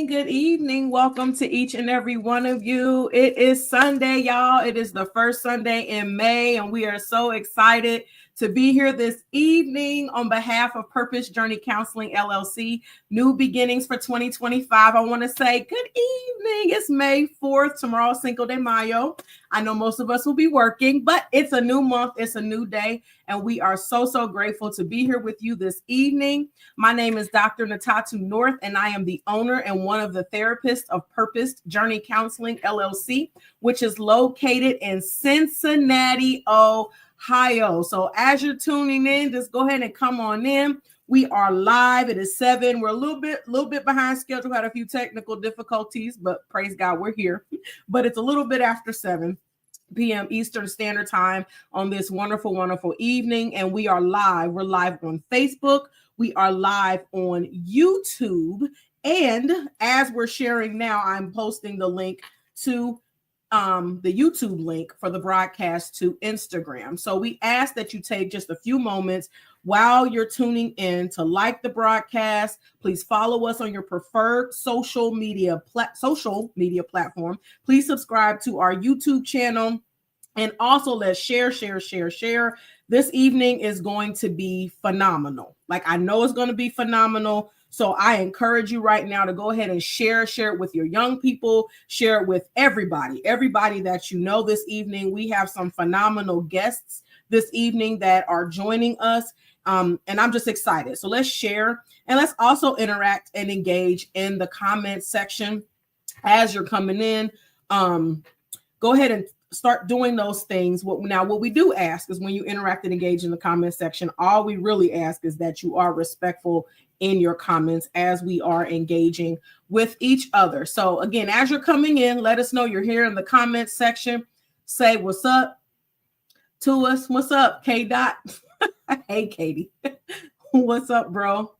Good evening. Welcome to each and every one of you. It is Sunday, y'all. It is the first Sunday in May, and we are so excited to be here this evening on behalf of Purpose Journey Counseling, LLC. New beginnings for 2025. I want to say good evening. It's May 4th. Tomorrow, Cinco de Mayo. I know most of us will be working, but it's a new month. It's a new day, and we are so grateful to be here with you this evening. My name is Dr. Ntatu North, and I am the owner and one of the therapists of Purpose Journey Counseling, LLC, which is located in Cincinnati, Ohio. So as you're tuning in, just go ahead and come on in. We are live. It is 7. We're a little bit behind schedule. Had a few technical difficulties, but praise God, we're here. But it's a little bit after 7 p.m. Eastern Standard Time on this wonderful evening. And we are live. We're live on Facebook. We are live on YouTube. And as we're sharing now, I'm posting the link to the YouTube link for the broadcast to Instagram. So we ask that you take just a few moments while you're tuning in to like the broadcast. Please follow us on your preferred social media platform. Please subscribe to our YouTube channel. And also let's share. This evening is going to be phenomenal. Like, I know it's going to be phenomenal. So I encourage you right now to go ahead and share it with your young people, share it with everybody that you know this evening. We have some phenomenal guests this evening that are joining us. And I'm just excited. So let's share, and let's also interact and engage in the comment section as you're coming in. Go ahead and start doing those things. What we do ask is when you interact and engage in the comment section, all we really ask is that you are respectful in your comments as we are engaging with each other. So again, as you're coming in, let us know you're here in the comment section. Say what's up to us. What's up, K Dot? Hey, Katie. What's up, bro?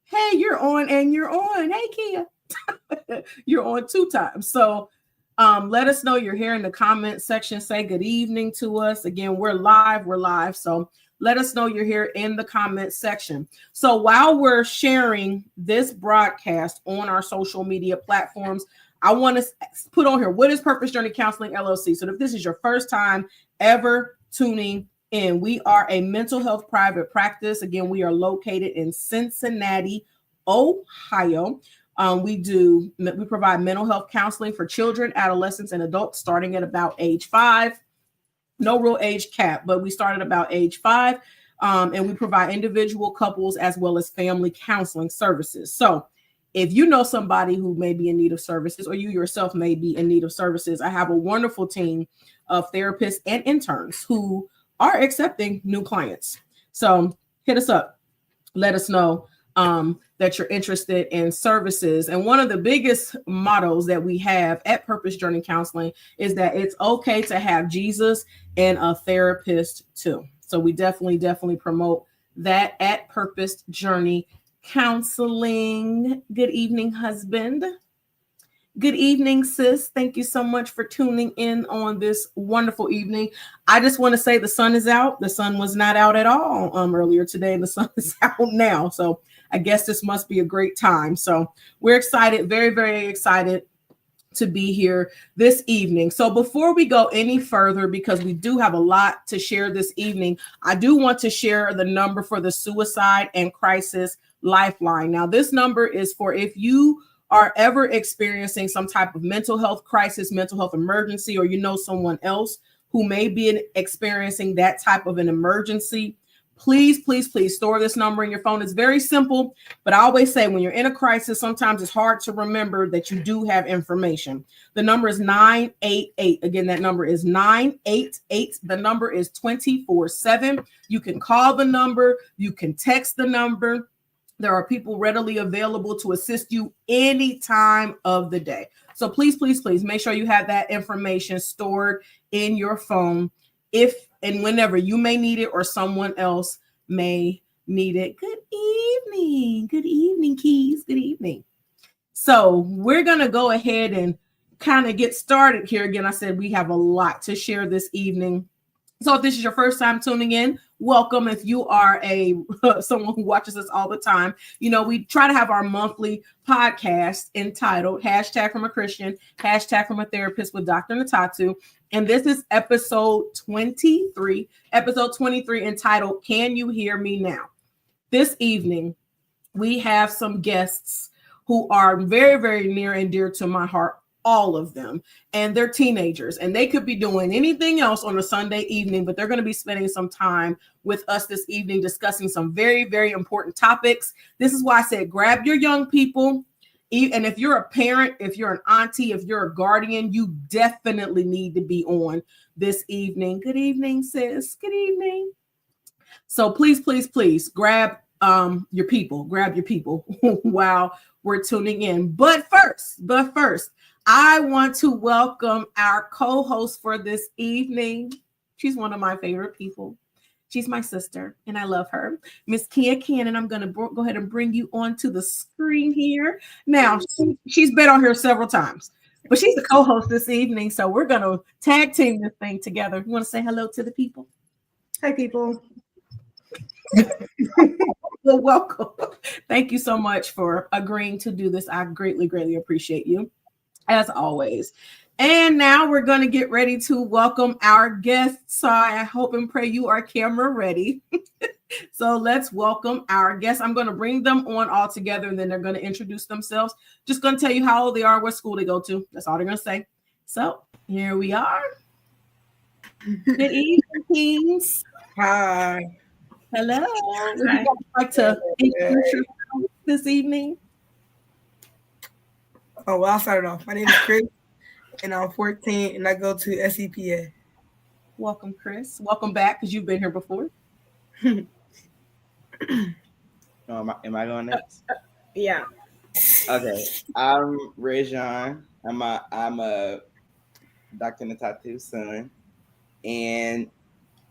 Hey, you're on and you're on. Hey, Kia. You're on 2 times. So let us know you're here in the comment section. Say good evening to us. Again, we're live. So let us know you're here in the comment section. So while we're sharing this broadcast on our social media platforms, I want to put on here, what is Purpose Journey Counseling, LLC? So if this is your first time ever tuning in, we are a mental health private practice. Again, we are located in Cincinnati, Ohio. We provide mental health counseling for children, adolescents, and adults starting at about age 5. No real age cap, but we start at about age 5. And we provide individual, couples, as well as family counseling services. So if you know somebody who may be in need of services, or you yourself may be in need of services, I have a wonderful team of therapists and interns who are accepting new clients. So hit us up. Let us know that you're interested in services. And one of the biggest mottos that we have at Purpose Journey Counseling is that it's okay to have Jesus and a therapist too. So we definitely promote that at Purpose Journey Counseling. Good evening, husband. Good evening, sis. Thank you so much for tuning in on this wonderful evening. I just want to say the sun is out. The sun was not out at all earlier today. The sun is out now. So I guess this must be a great time. So we're excited, very excited to be here this evening. So before we go any further, because we do have a lot to share this evening, I do want to share the number for the Suicide and Crisis Lifeline. Now, this number is for if you are ever experiencing some type of mental health crisis, mental health emergency, or you know someone else who may be experiencing that type of an emergency. Please, please, please store this number in your phone. It's very simple, but I always say when you're in a crisis, sometimes it's hard to remember that you do have information. The number is 988. Again, that number is 988. The number is 24/7. You can call the number. You can text the number. There are people readily available to assist you any time of the day. So please, please, please make sure you have that information stored in your phone if and whenever you may need it or someone else may need it. Good evening. Good evening, Keys. Good evening. So we're going to go ahead and kind of get started here. Again, I said we have a lot to share this evening. So if this is your first time tuning in, welcome. If you are someone who watches us all the time, we try to have our monthly podcast entitled # from a Christian, # from a therapist with Dr. Ntatu. And this is episode 23 entitled, Can You Hear Me Now? This evening, we have some guests who are very, very near and dear to my heart, all of them. And they're teenagers, and they could be doing anything else on a Sunday evening, but they're going to be spending some time with us this evening discussing some very, very important topics. This is why I said grab your young people. And if you're a parent, if you're an auntie, if you're a guardian, you definitely need to be on this evening. Good evening, sis. Good evening. So please, please, please grab your people while we're tuning in. But first, I want to welcome our co-host for this evening. She's one of my favorite people. She's my sister, and I love her. Miss Kia Cannon, I'm going to go ahead and bring you onto the screen here. Now, she's been on here several times, but she's the co-host this evening, so we're going to tag team this thing together. You want to say hello to the people? Hi, people. Well, welcome. Thank you so much for agreeing to do this. I greatly, greatly appreciate you, as always. And now we're going to get ready to welcome our guests. So I hope and pray you are camera ready. So let's welcome our guests. I'm going to bring them on all together, and then they're going to introduce themselves. Just going to tell you how old they are, what school they go to. That's all they're going to say. So here we are. Good evening, Kings. Hi. Hello. Would you guys like to introduce yourself this evening? Oh, well, I'll start it off. My name is Chris, and I'm 14, and I go to SEPA. Welcome, Chris. Welcome back, because you've been here before. Am I going next? Yeah. Okay. I'm Rajon. I'm a Dr. Ntatu's son, and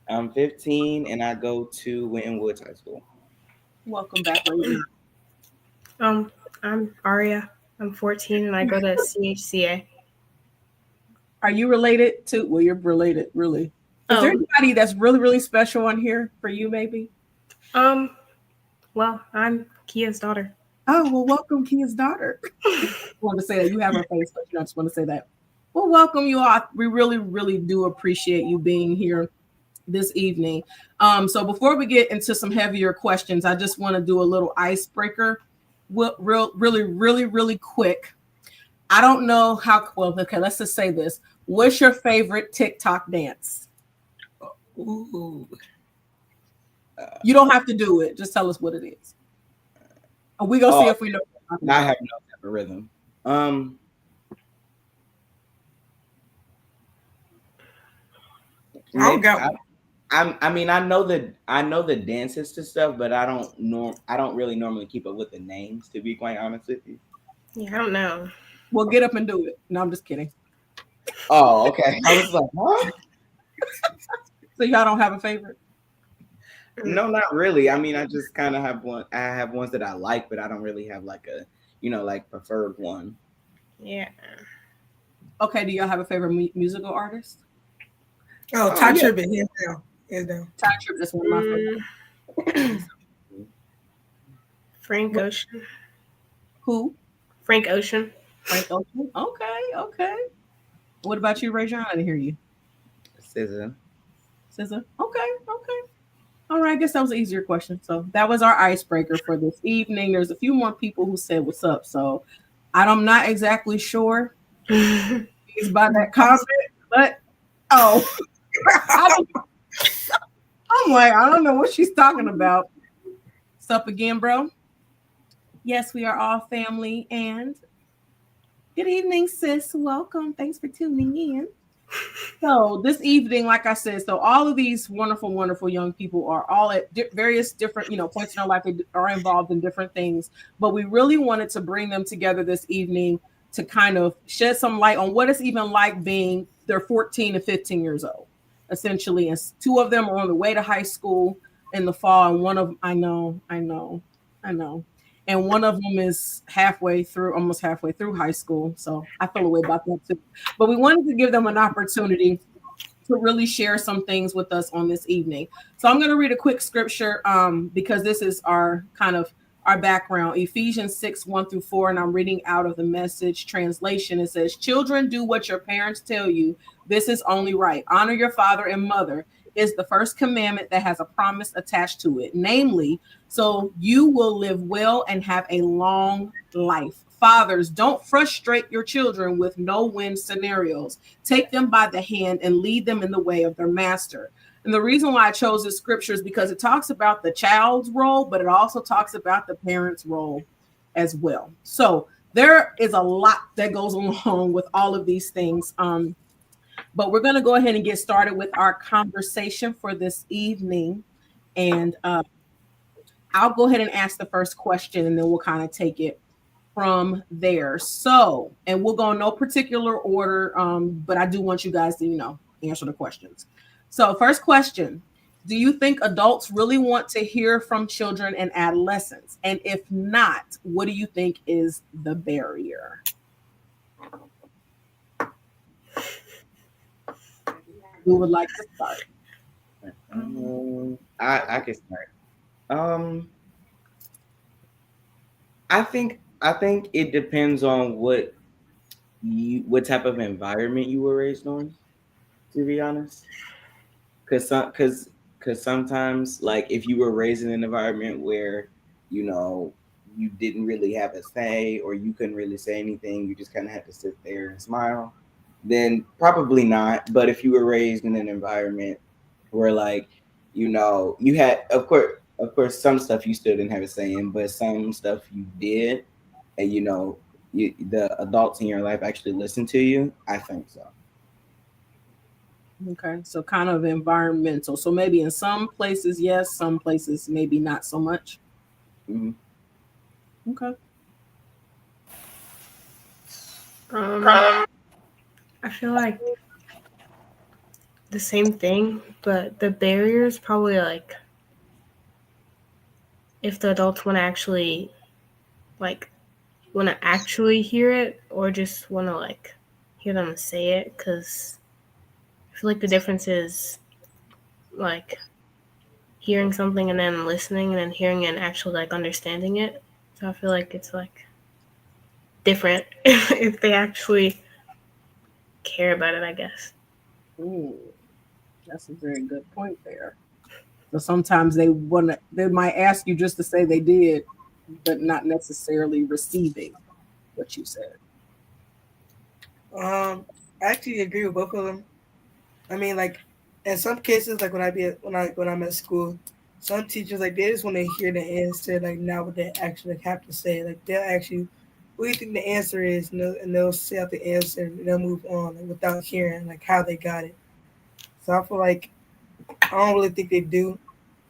I'm 15, and I go to Winton Woods High School. Welcome back, lady. I'm Aria. I'm 14, and I go to CHCA. Are you related to? Well, you're related, really. Is there anybody that's really, really special on here for you, maybe? Well, I'm Kia's daughter. Oh, well, welcome, Kia's daughter. I want to say that you have her face, but I just want to say that. Well, welcome you all. We really, really do appreciate you being here this evening. So before we get into some heavier questions, I just want to do a little icebreaker, really quick. I don't know how well. Okay, let's just say this. What's your favorite TikTok dance? Ooh. You don't have to do it. Just tell us what it is. And we gonna see if we know. I have no type of rhythm. I know the dances to stuff, but I don't really normally keep up with the names, to be quite honest with you. Yeah, I don't know. Well, get up and do it. No, I'm just kidding. Oh, okay. I was like, what? So y'all don't have a favorite? No, not really. I mean, I just kind of have one. I have ones that I like, but I don't really have like a, like preferred one. Yeah. Okay. Do y'all have a favorite musical artist? Oh, Ty Tribbett, hands down. Ty Tribbett is one of my favorites. Frank Ocean. Who? Frank Ocean. Frank Ocean. Okay. What about you, Rajon? I didn't hear you. SZA. Okay. All right. I guess that was an easier question. So that was our icebreaker for this evening. There's a few more people who said what's up. So I'm not exactly sure by that comment, but I I'm like, I don't know what she's talking about. What's up again, bro? Yes, we are all family. And good evening, sis. Welcome. Thanks for tuning in. So this evening, like I said, so all of these wonderful, wonderful young people are all at various different, points in their life. They are involved in different things, but we really wanted to bring them together this evening to kind of shed some light on what it's even like being they're 14 and 15 years old, essentially. And two of them are on the way to high school in the fall, and one of I know, and one of them is almost halfway through high school. So I feel a way about that too. But we wanted to give them an opportunity to really share some things with us on this evening. So I'm going to read a quick scripture because this is our kind of our background. Ephesians 6:1-4, and I'm reading out of the Message translation. It says, "Children, do what your parents tell you. This is only right. Honor your father and mother is the first commandment that has a promise attached to it, namely, so you will live well and have a long life. Fathers, don't frustrate your children with no-win scenarios. Take them by the hand and lead them in the way of their master." And the reason why I chose this scripture is because it talks about the child's role, but it also talks about the parent's role as well. So there is a lot that goes along with all of these things. But we're going to go ahead and get started with our conversation for this evening. And I'll go ahead and ask the first question, and then we'll kind of take it from there. So, and we'll go in no particular order, but I do want you guys to, answer the questions. So, first question: do you think adults really want to hear from children and adolescents? And if not, what do you think is the barrier? Who would like to start? I can start. I think it depends on what type of environment you were raised on. To be honest, because sometimes, like, if you were raised in an environment where you know you didn't really have a say, or you couldn't really say anything, you just kind of had to sit there and smile, then probably not. But if you were raised in an environment where, like, you had, of course, some stuff you still didn't have a say in, but some stuff you did, and the adults in your life actually listened to you, I think so. Okay, so kind of environmental. So maybe in some places, yes, some places maybe not so much. Hmm. Okay. I feel like the same thing, but the barrier is probably like if the adults want to actually hear it, or just want to hear them say it, because I feel like the difference is like hearing something and then listening, and then hearing it and actually understanding it. So I feel like it's different if they actually care about it, I guess. Ooh, that's a very good point there. So sometimes they might ask you just to say they did, but not necessarily receiving what you said. I actually agree with both of them. I mean, like in some cases, like when I'm at school, some teachers like they just want to hear the answer, like not what they actually have to say. Like they'll actually, what do you think the answer is, and they'll say out the answer and they'll move on like, without hearing like how they got it. So I feel like I don't really think they do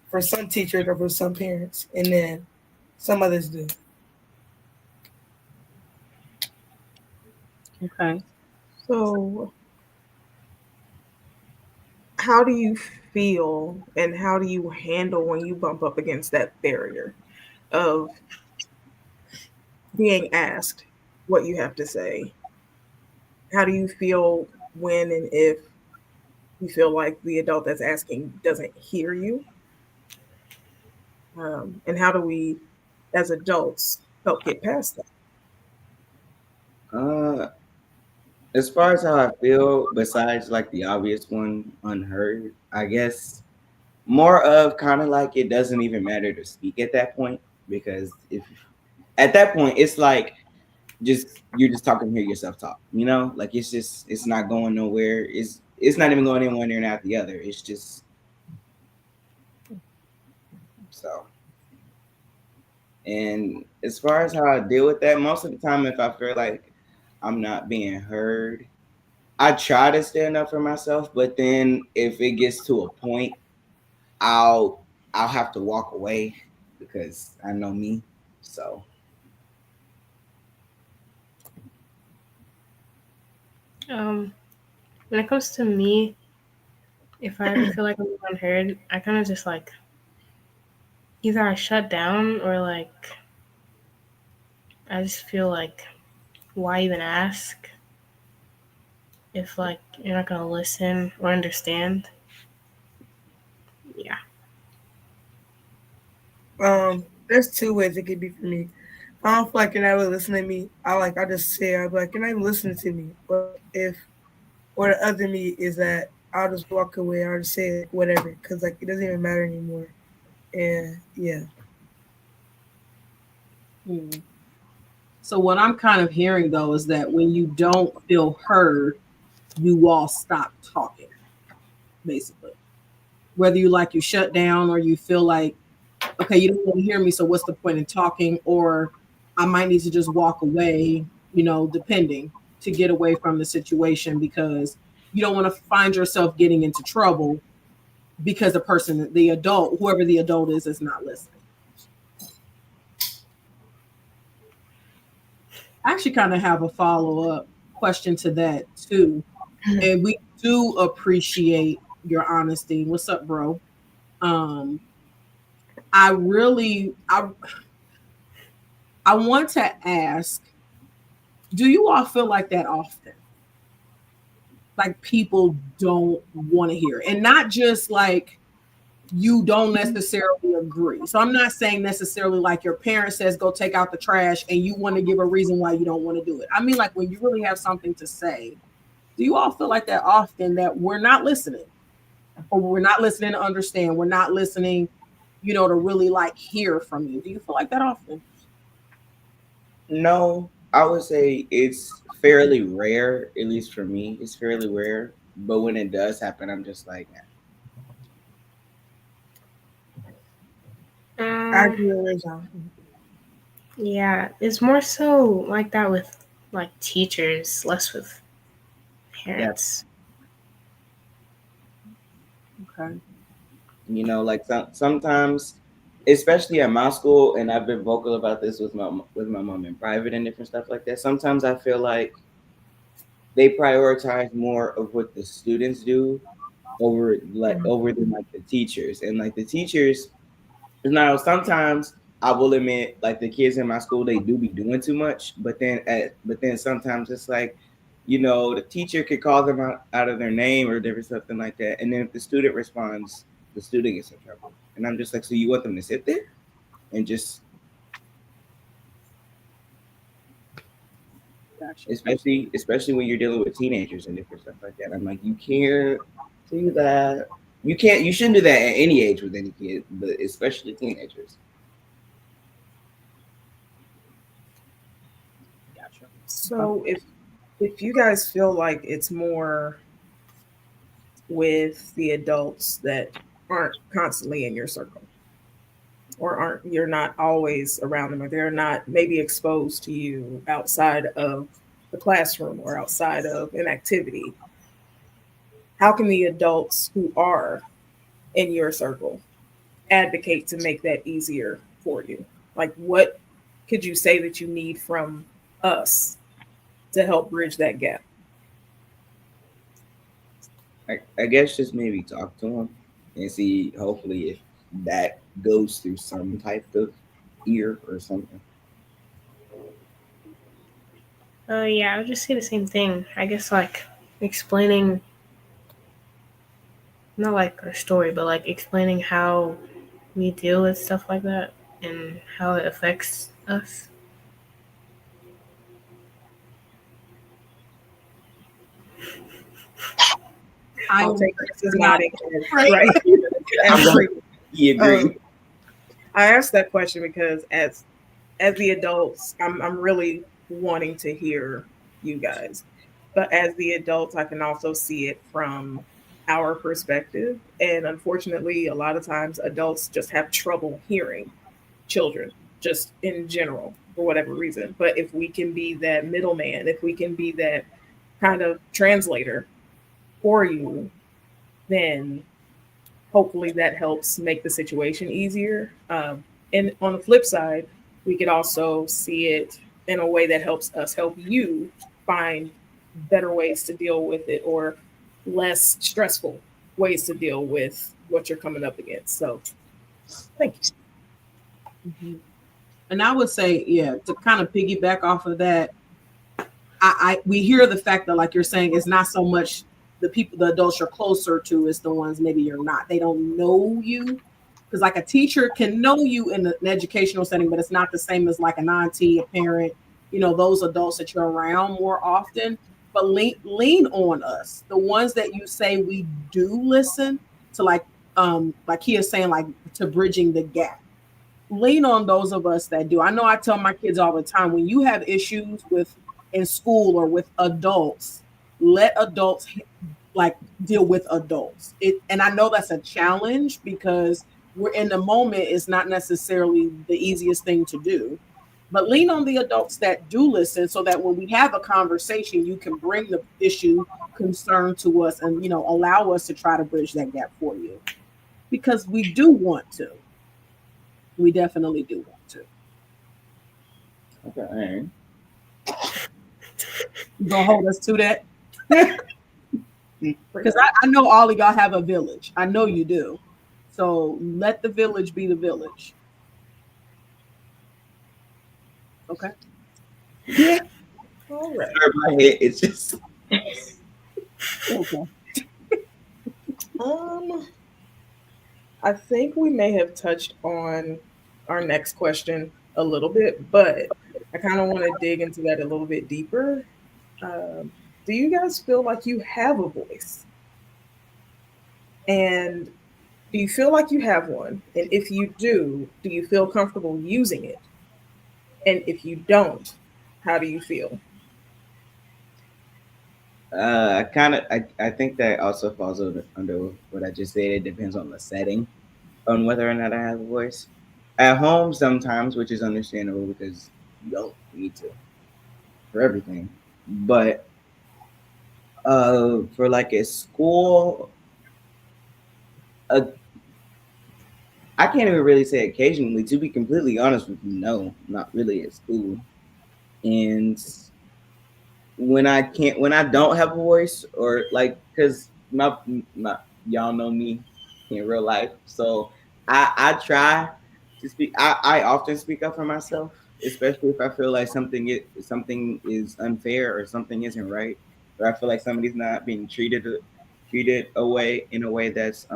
for some teachers or for some parents, and then some others do. Okay. So, how do you feel and how do you handle when you bump up against that barrier of being asked what you have to say? How do you feel when and if you feel like the adult that's asking doesn't hear you? And how do we, as adults, help get past that? Uh, as far as how I feel, besides like the obvious one, unheard, I guess more of kind of like it doesn't even matter to speak at that point, because if at that point it's like just you're just talking to hear yourself talk, like it's not going nowhere. It's not even going in one ear and out the other. It's just So, and as far as how I deal with that, most of the time, if I feel like I'm not being heard, I try to stand up for myself. But then if it gets to a point, I'll I'll have to walk away because I know me. So When it comes to me, if I ever feel like I'm unheard, I kind of just like either I shut down or like I just feel like why even ask if like you're not gonna listen or understand. Yeah. There's two ways it could be for me. I don't feel like you're not really listening to me. I just say I'm like you're not even listening to me. But if or the other me is that I'll just walk away. I'll just say like whatever because like it doesn't even matter anymore. And yeah, Hmm. So what I'm kind of hearing though is that when you don't feel heard, you all stop talking, basically. Whether you shut down or you feel like, okay, you don't want to hear me, so what's the point in talking? Or I might need to just walk away, depending to get away from the situation because you don't want to find yourself getting into trouble because the adult, whoever the adult is not listening. I actually kind of have a follow up question to that too. And we do appreciate your honesty. What's up, bro? Um, I really, I want to ask, do you all feel like that often? Like people don't want to hear, and not just like you don't necessarily agree. So I'm not saying necessarily like your parent says go take out the trash and you want to give a reason why you don't want to do it. I mean like when you really have something to say. Do you all feel like that often that we're not listening or we're not listening to understand, we're not listening, to really like hear from you? Do you feel like that often? no, I would say it's fairly rare, at least for me. It's fairly rare. But when it does happen, I'm just like, I Um. agree with Rajon. Yeah. It's more so like that with like teachers, less with yeah, parents. Okay. like sometimes, especially at my school, and I've been vocal about this with my mom in private and different stuff like that. Sometimes I feel like they prioritize more of what the students do over than like the teachers, and like the teachers. Now sometimes I will admit, like the kids in my school, they do be doing too much, but then sometimes it's like, the teacher could call them out of their name or different something like that, and then if the student responds, the student gets in trouble, and I'm just like, so you want them to sit there and just, Gotcha. especially when you're dealing with teenagers and different stuff like that. I'm like, you can't do that. You shouldn't do that at any age with any kid, but especially teenagers. Gotcha. Okay. So if you guys feel like it's more with the adults that aren't constantly in your circle or aren't you're not always around them or they're not maybe exposed to you outside of the classroom or outside of an activity, how can the adults who are in your circle advocate to make that easier for you? Like what could you say that you need from us to help bridge that gap? I guess just maybe talk to them and see, hopefully, if that goes through some type of ear or something. Yeah, I would just say the same thing. I guess like explaining not like our story, but like explaining how we deal with stuff like that and how it affects us. I I'll am take Chris's not nodding head, right. right I'm as going agree. to agree. I asked that question because as the adults, I'm really wanting to hear you guys. But as the adults, I can also see it from our perspective. And unfortunately, a lot of times adults just have trouble hearing children, just in general, for whatever reason. But if we can be that middleman, if we can be that kind of translator for you, then hopefully that helps make the situation easier. And on the flip side, we could also see it in a way that helps us help you find better ways to deal with it, or less stressful ways to deal with what you're coming up against. So, thank you. Mhm. And I would say, yeah, to kind of piggyback off of that, I we hear the fact that, like you're saying, it's not so much the people, the adults you're closer to, is the ones maybe you're not. They don't know you, because like a teacher can know you in an educational setting, but it's not the same as like an auntie, a parent, those adults that you're around more often. But lean on us, the ones that you say we do listen to, like he is saying, like to bridging the gap. Lean on those of us that do. I know I tell my kids all the time, when you have issues with in school or with adults, let adults like deal with adults. And I know that's a challenge because we're in the moment, it's not necessarily the easiest thing to do. But lean on the adults that do listen, so that when we have a conversation, you can bring the issue, concern to us, and allow us to try to bridge that gap for you, because we do want to. We definitely do want to. Okay. You gonna hold us to that? Pretty Because much. I know all of y'all have a village. I know you do. So let the village be the village. Okay. Yeah. All right. Sorry, my head. It's just Okay. Um, I think we may have touched on our next question a little bit, but I kind of want to dig into that a little bit deeper. Um, do you guys feel like you have a voice? And do you feel like you have one? And if you do you feel comfortable using it? And if you don't, how do you feel? I think that also falls under what I just said. It depends on the setting, on whether or not I have a voice. At home, sometimes, which is understandable because you don't need to for everything. But for like at school, uh, I can't even really say occasionally. To be completely honest with you, no, not really at school. And when I don't have a voice, or like, because my y'all know me in real life, so I try to speak. I often speak up for myself, especially if I feel like something is unfair, or something isn't right, or I feel like somebody's not being treated away in a way that's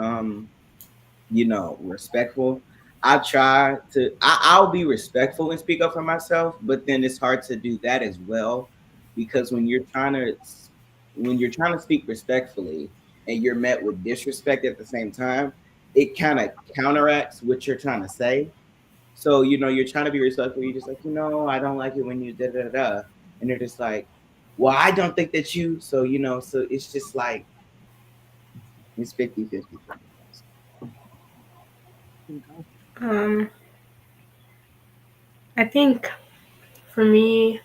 respectful. I'll be respectful and speak up for myself, but then it's hard to do that as well, because when you're trying to speak respectfully and you're met with disrespect at the same time, it kind of counteracts what you're trying to say. So, you're trying to be respectful, you're just like, I don't like it when you da da da. And they're just like, well, I don't think that you, so so it's just like it's 50-50 for me. Okay. Um, I think for me,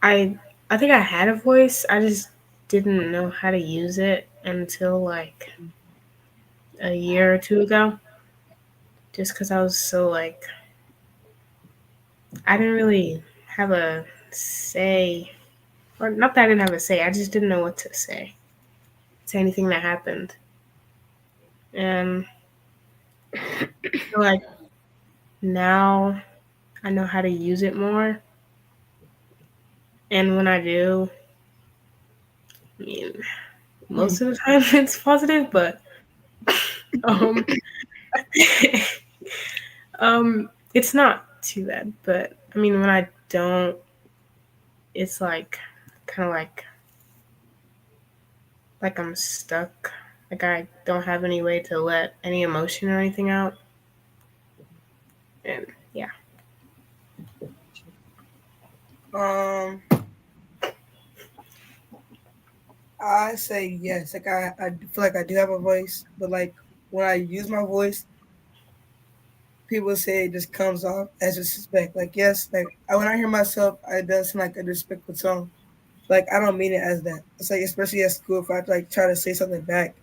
I I think I had a voice. I just didn't know how to use it until like a year or two ago. Just because I was so like I didn't really have a say, or not that I didn't have a say. I just didn't know what to say anything that happened, and I feel like now I know how to use it more. And when I do, I mean, most of the time it's positive, but um, it's not too bad. But I mean, when I don't, it's like kind of like I'm stuck. Like I don't have any way to let any emotion or anything out. And yeah. Um, I say yes. Like I feel like I do have a voice, but like when I use my voice, people say it just comes off as disrespect. Like yes, like when I hear myself, it does sound like a disrespectful tone. Like I don't mean it as that. It's like especially at school, if I like try to say something back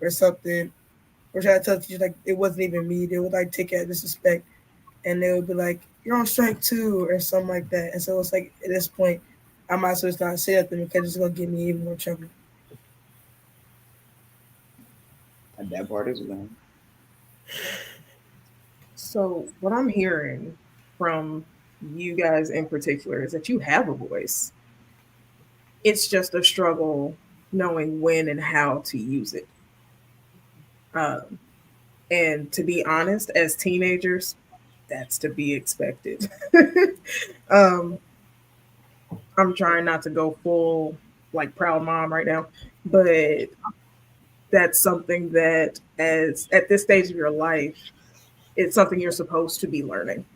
or something, or try to tell teachers like it wasn't even me, they would like take it as disrespect, and they would be like, "You're on strike too," or something like that. And so it's like at this point, I might as well just not say nothing because it's gonna get me even more trouble. That part is one. So what I'm hearing from you guys in particular is that you have a voice. It's just a struggle knowing when and how to use it. Um, and to be honest, as teenagers, that's to be expected. um, I'm trying not to go full like proud mom right now, but that's something that as at this stage of your life, it's something you're supposed to be learning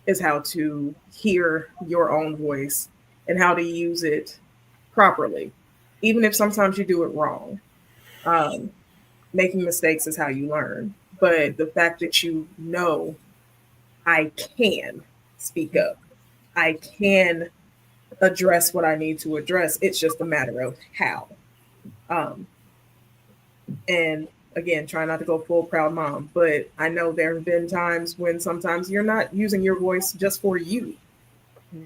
is how to hear your own voice and how to use it properly, even if sometimes you do it wrong. Um, Making mistakes is how you learn. But the fact that you know I can speak up, I can address what I need to address, it's just a matter of how. Um, and again, try not to go full proud mom, but I know there have been times when sometimes you're not using your voice just for you.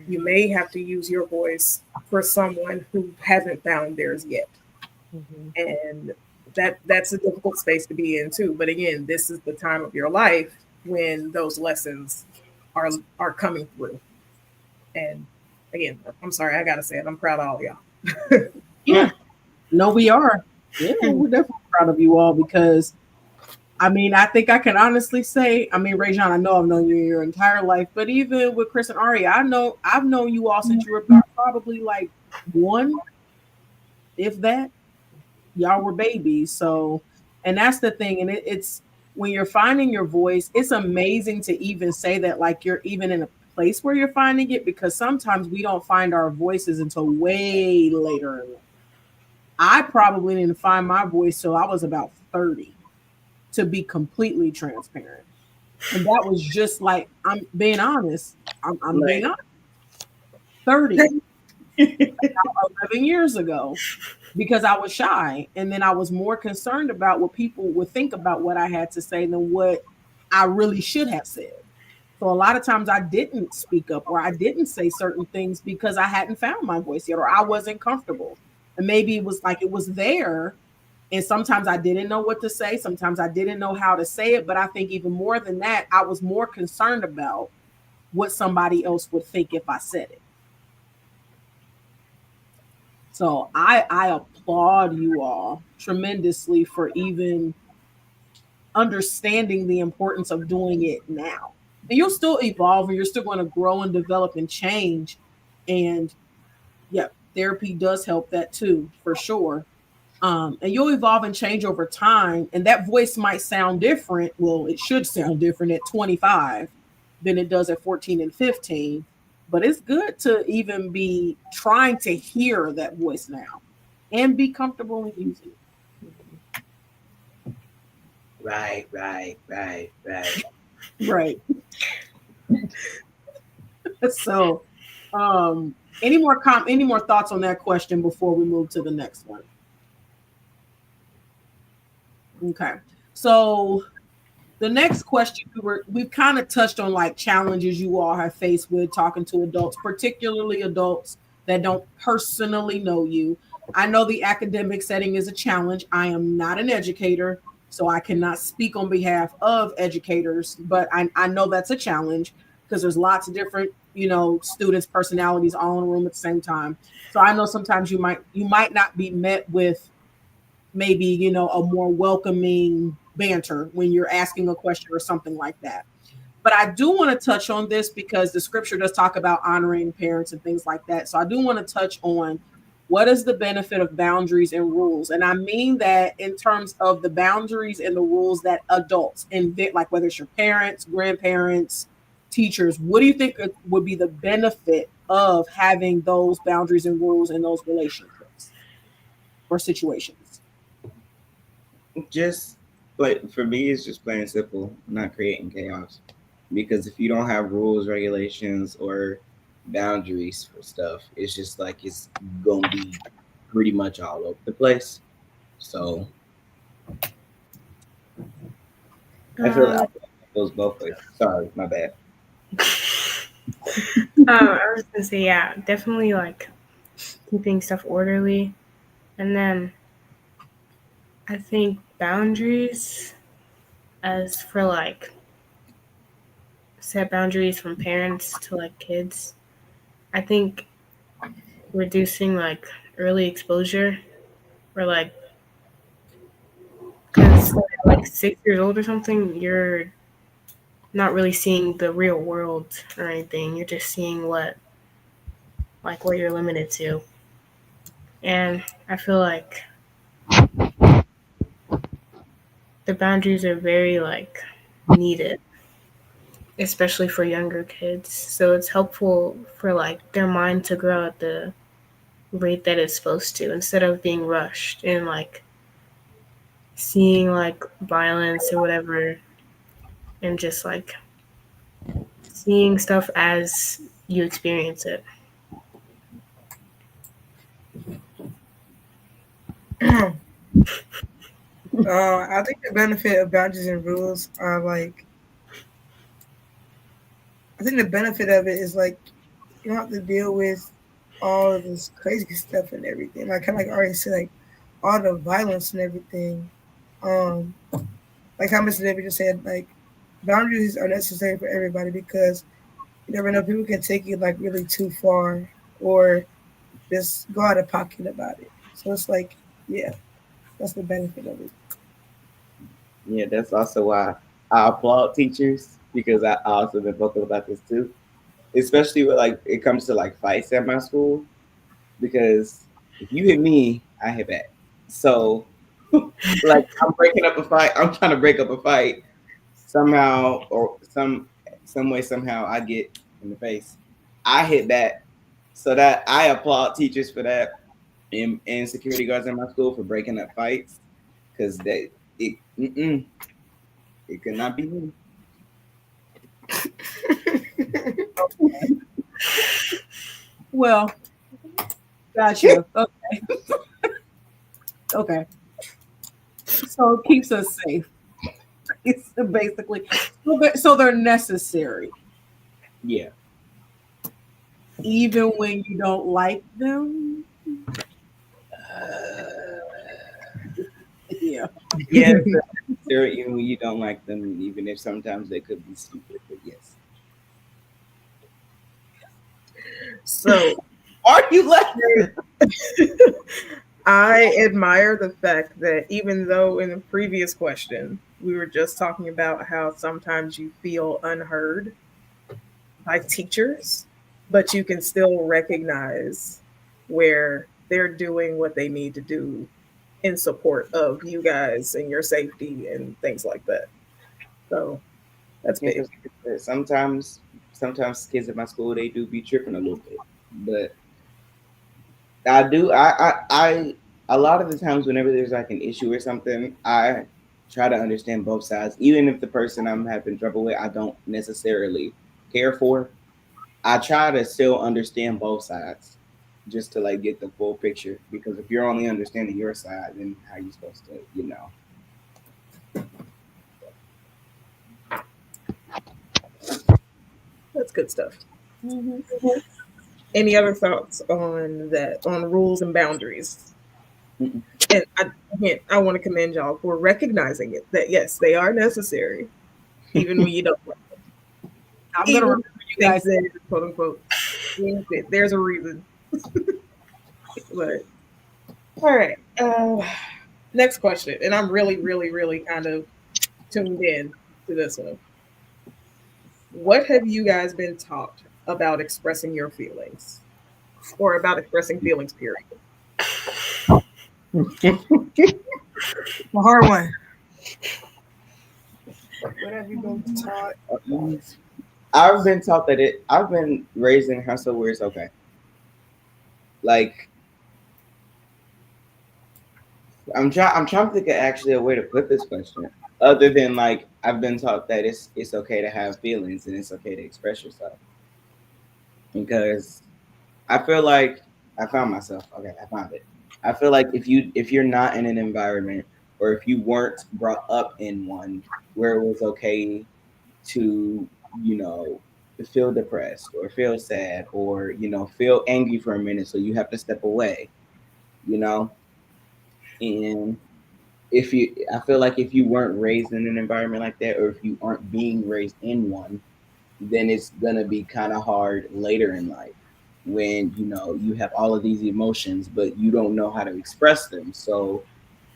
You may have to use your voice for someone who hasn't found theirs yet. Mhm. And that's a difficult space to be in too. But again, this is the time of your life when those lessons are coming through. And again, I'm sorry, I gotta say it. I'm proud of all y'all. Yeah, no, we are. Yeah, we're definitely proud of you all because I mean, I think I can honestly say, I mean, Rajon, I know I've known you your entire life, but even with Chris and Ari, I know I've known you all since you were about probably like one, if that. Y'all were babies. So, and that's the thing. And it's when you're finding your voice, it's amazing to even say that, like, you're even in a place where you're finding it because sometimes we don't find our voices until way later in life. I probably didn't find my voice till I was about 30, to be completely transparent. And that was just like, I'm being honest. I'm being Like, honest. 30, 11 years ago, because I was shy. And then I was more concerned about what people would think about what I had to say than what I really should have said. So a lot of times I didn't speak up or I didn't say certain things because I hadn't found my voice yet or I wasn't comfortable. And maybe it was like it was there. And sometimes I didn't know what to say. Sometimes I didn't know how to say it. But I think even more than that, I was more concerned about what somebody else would think if I said it. So I applaud you all tremendously for even understanding the importance of doing it now. And you'll still evolve and you're still going to grow and develop and change. And yeah, therapy does help that too, for sure. And you'll evolve and change over time. And that voice might sound different. Well, it should sound different at 25 than it does at 14 and 15. But it's good to even be trying to hear that voice now and be comfortable in using right. it. Right. So, any more thoughts on that question before we move to the next one? Okay. So the next question we've kind of touched on like challenges you all have faced with talking to adults, particularly adults that don't personally know you. I know the academic setting is a challenge. I am not an educator, so I cannot speak on behalf of educators, but I know that's a challenge because there's lots of different, students, personalities all in a room at the same time. So I know sometimes you might not be met with maybe a more welcoming banter when you're asking a question or something like that. But I do want to touch on this because the scripture does talk about honoring parents and things like that. So I do want to touch on what is the benefit of boundaries and rules. And I mean that in terms of the boundaries and the rules that adults and like whether it's your parents, grandparents, teachers, what do you think would be the benefit of having those boundaries and rules in those relationships? or situations? Just like for me, it's just plain and simple, not creating chaos. Because if you don't have rules, regulations, or boundaries for stuff, it's just like it's gonna be pretty much all over the place. So I feel Um, like it goes both ways. Sorry, my bad. I was gonna say, yeah, definitely like keeping stuff orderly, and then I think boundaries, as for like set boundaries from parents to like kids. I think reducing like early exposure, or like, because like 6 years old or something, you're not really seeing the real world or anything. You're just seeing what you're limited to. And I feel like the boundaries are very like needed, especially for younger kids. So it's helpful for like their mind to grow at the rate that it's supposed to, instead of being rushed and like seeing like violence or whatever, and just like seeing stuff as you experience it. I think the benefit of boundaries and rules are like, I think the benefit of it is like you don't have to deal with all of this crazy stuff and everything. Like kind of like already said, like all the violence and everything. Um, like how Mr. David just said, like boundaries are necessary for everybody because you never know, people can take it like really too far or just go out of pocket about it. So it's like, yeah, that's the benefit of it. Yeah, that's also why I applaud teachers because I also been vocal about this too. Especially with like it comes to like fights at my school. Because if you hit me, I hit back. So like I'm breaking up a fight, I'm trying to break up a fight somehow or some way somehow I get in the face. I hit back. So that I applaud teachers for that and security guards in my school for breaking up fights because it could not be me. Well, gotcha. Okay. Okay. So it keeps us safe. It's basically so they're necessary, Yeah. even when you don't like them. Uh, yeah. Yes, they're even when you don't like them, even if sometimes they could be stupid. But yes. So Are you laughing? I admire the fact that even though in the previous question we were just talking about how sometimes you feel unheard by teachers, but you can still recognize where they're doing what they need to do in support of you guys and your safety and things like that. So that's Yeah, big. because sometimes kids at my school they do be tripping a little bit, but I do I a lot of the times whenever there's like an issue or something, I try to understand both sides, even if the person I'm having trouble with I don't necessarily care for. I try to still understand both sides, just to like get the full picture. Because if you're only understanding your side, then how you supposed to, you know? That's good stuff. Mhm. Any other thoughts on that, on rules and boundaries? Mm-mm. And again, I want to commend y'all for recognizing it that yes, they are necessary, even when you don't, I'm gonna even when remember you you think guys. that quote unquote, there's a reason. But all right, next question, and I'm really, really, really kind of tuned in to this one. What have you guys been taught about expressing your feelings, or about expressing feelings? Period. A hard one. What have you been taught? I've been taught that I've been raised in a household where it's okay. Like I'm trying to think of actually a way to put this question. Other than like I've been taught that it's okay to have feelings and it's okay to express yourself. Because I feel like I found myself. Okay, I found it. I feel like if you're not in an environment or if you weren't brought up in one where it was okay to, you know, feel depressed or feel sad or, feel angry for a minute so you have to step away, you know? And if you I feel like if you weren't raised in an environment like that or if you aren't being raised in one, then it's gonna be kind of hard later in life when you have all of these emotions but you don't know how to express them. So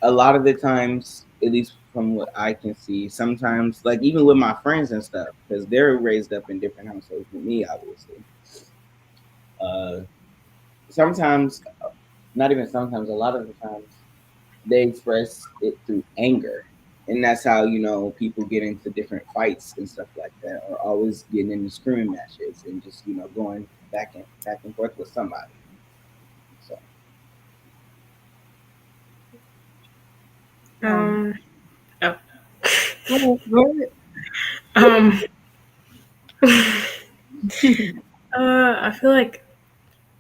a lot of the times, at least from what I can see, sometimes like even with my friends and stuff, because they're raised up in different households than me, obviously. uh Sometimes, not even sometimes, a lot of the times they express it through anger. And that's how, people get into different fights and stuff like that, or always getting into screaming matches and just, going back and forth with somebody. So Um, Um. Oh. go Um. ahead. I feel like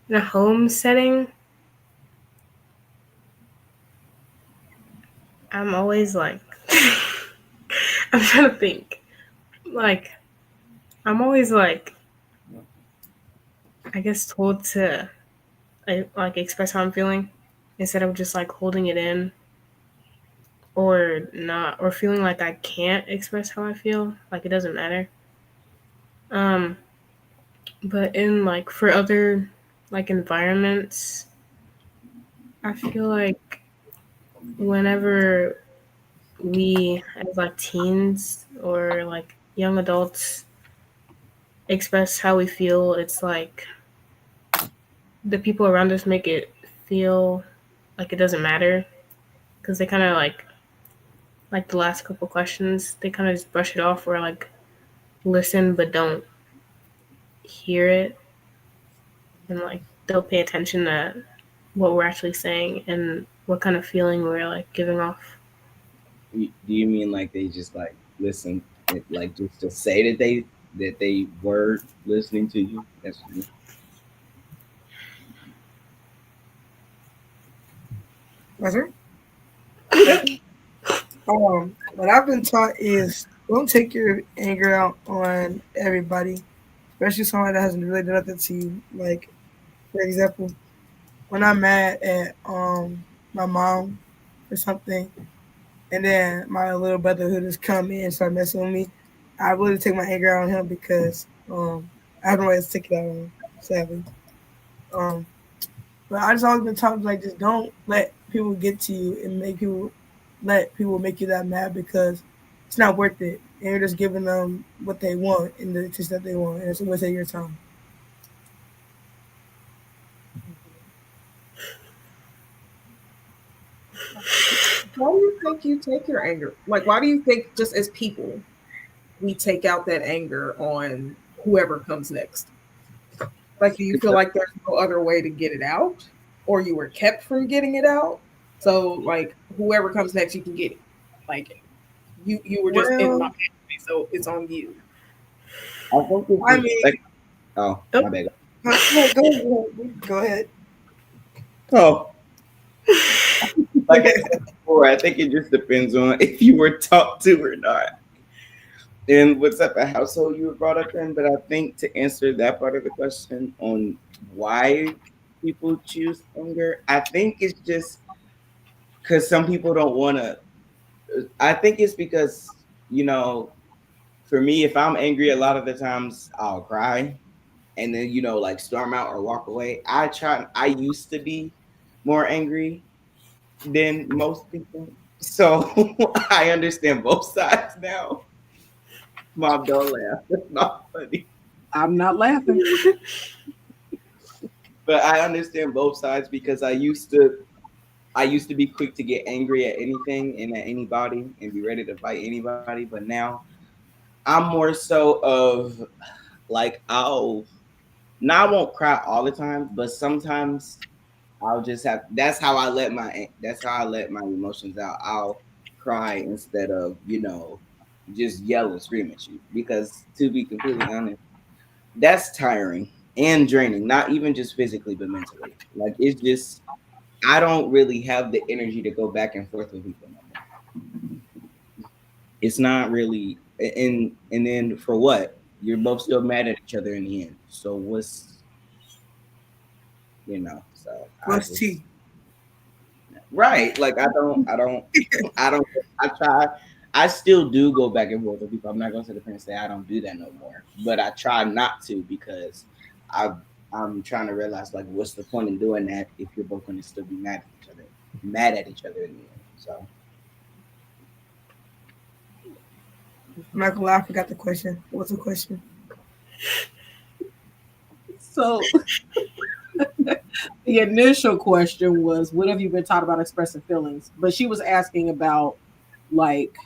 in a home setting, I'm always like, I'm trying to think. Like, I'm always like, I guess told to like express how I'm feeling instead of just like holding it in or not or feeling like I can't express how I feel. Like it doesn't matter. Um, but in like for other like environments, I feel like whenever we as like teens or like young adults express how we feel, it's like the people around us make it feel like it doesn't matter because they kind of like the last couple questions they kind of just brush it off or like listen but don't hear it and like they'll pay attention to what we're actually saying and what kind of feeling we're like giving off. do you mean like they just like listen, like just to say that they were listening to you? That's what you My turn. Yep. What I've been taught is don't take your anger out on everybody, especially someone that hasn't really done nothing to you. Like, for example, when I'm mad at my mom for something, and then my little brother who just come in and start messing with me, I really take my anger out on him because I have no way to take it out on him, sadly. Um, but I just always been taught like just don't let people get to you and let people make you that mad because it's not worth it. And you're just giving them what they want and the attention that they want, and it's a waste of your time. Why do you think you take your anger? Like, why do you think just as people we take out that anger on whoever comes next? Like, do you feel like there's no other way to get it out, or you were kept from getting it out? So, like, whoever comes next, you can get it. Like, you were just in my Well, family, so it's on you. I think it's I just mean, like, oh, Oh. my bad. go ahead. Oh, like I said before, I think it just depends on if you were taught to or not, and what type of household you were brought up in. But I think to answer that part of the question on why people choose anger, I think it's just because some people don't want to. I think it's because, for me, if I'm angry, a lot of the times I'll cry and then, like storm out or walk away. I used to be more angry than most people. So I understand both sides now. Mom, don't laugh. That's not funny. I'm not laughing. But I understand both sides because I used to be quick to get angry at anything and at anybody and be ready to fight anybody. But now I'm more so of like I won't cry all the time, but sometimes I'll just have. That's how I let my emotions out. I'll cry instead of just yell or scream at you. Because to be completely honest, that's tiring and draining. Not even just physically, but mentally. Like it's just I don't really have the energy to go back and forth with people no more. It's not really, and then for what? You're both still mad at each other in the end. So so I What's just tea? right. Like I don't I try I still do go back and forth with people. I'm not gonna sit up here and say I don't do that no more. But I try not to because I I'm trying to realize like what's the point in doing that if you're both gonna still be mad at each other in the end. So I'm not gonna lie, I forgot the question. What's the question? So the initial question was, "What have you been taught about expressing feelings?" But she was asking about like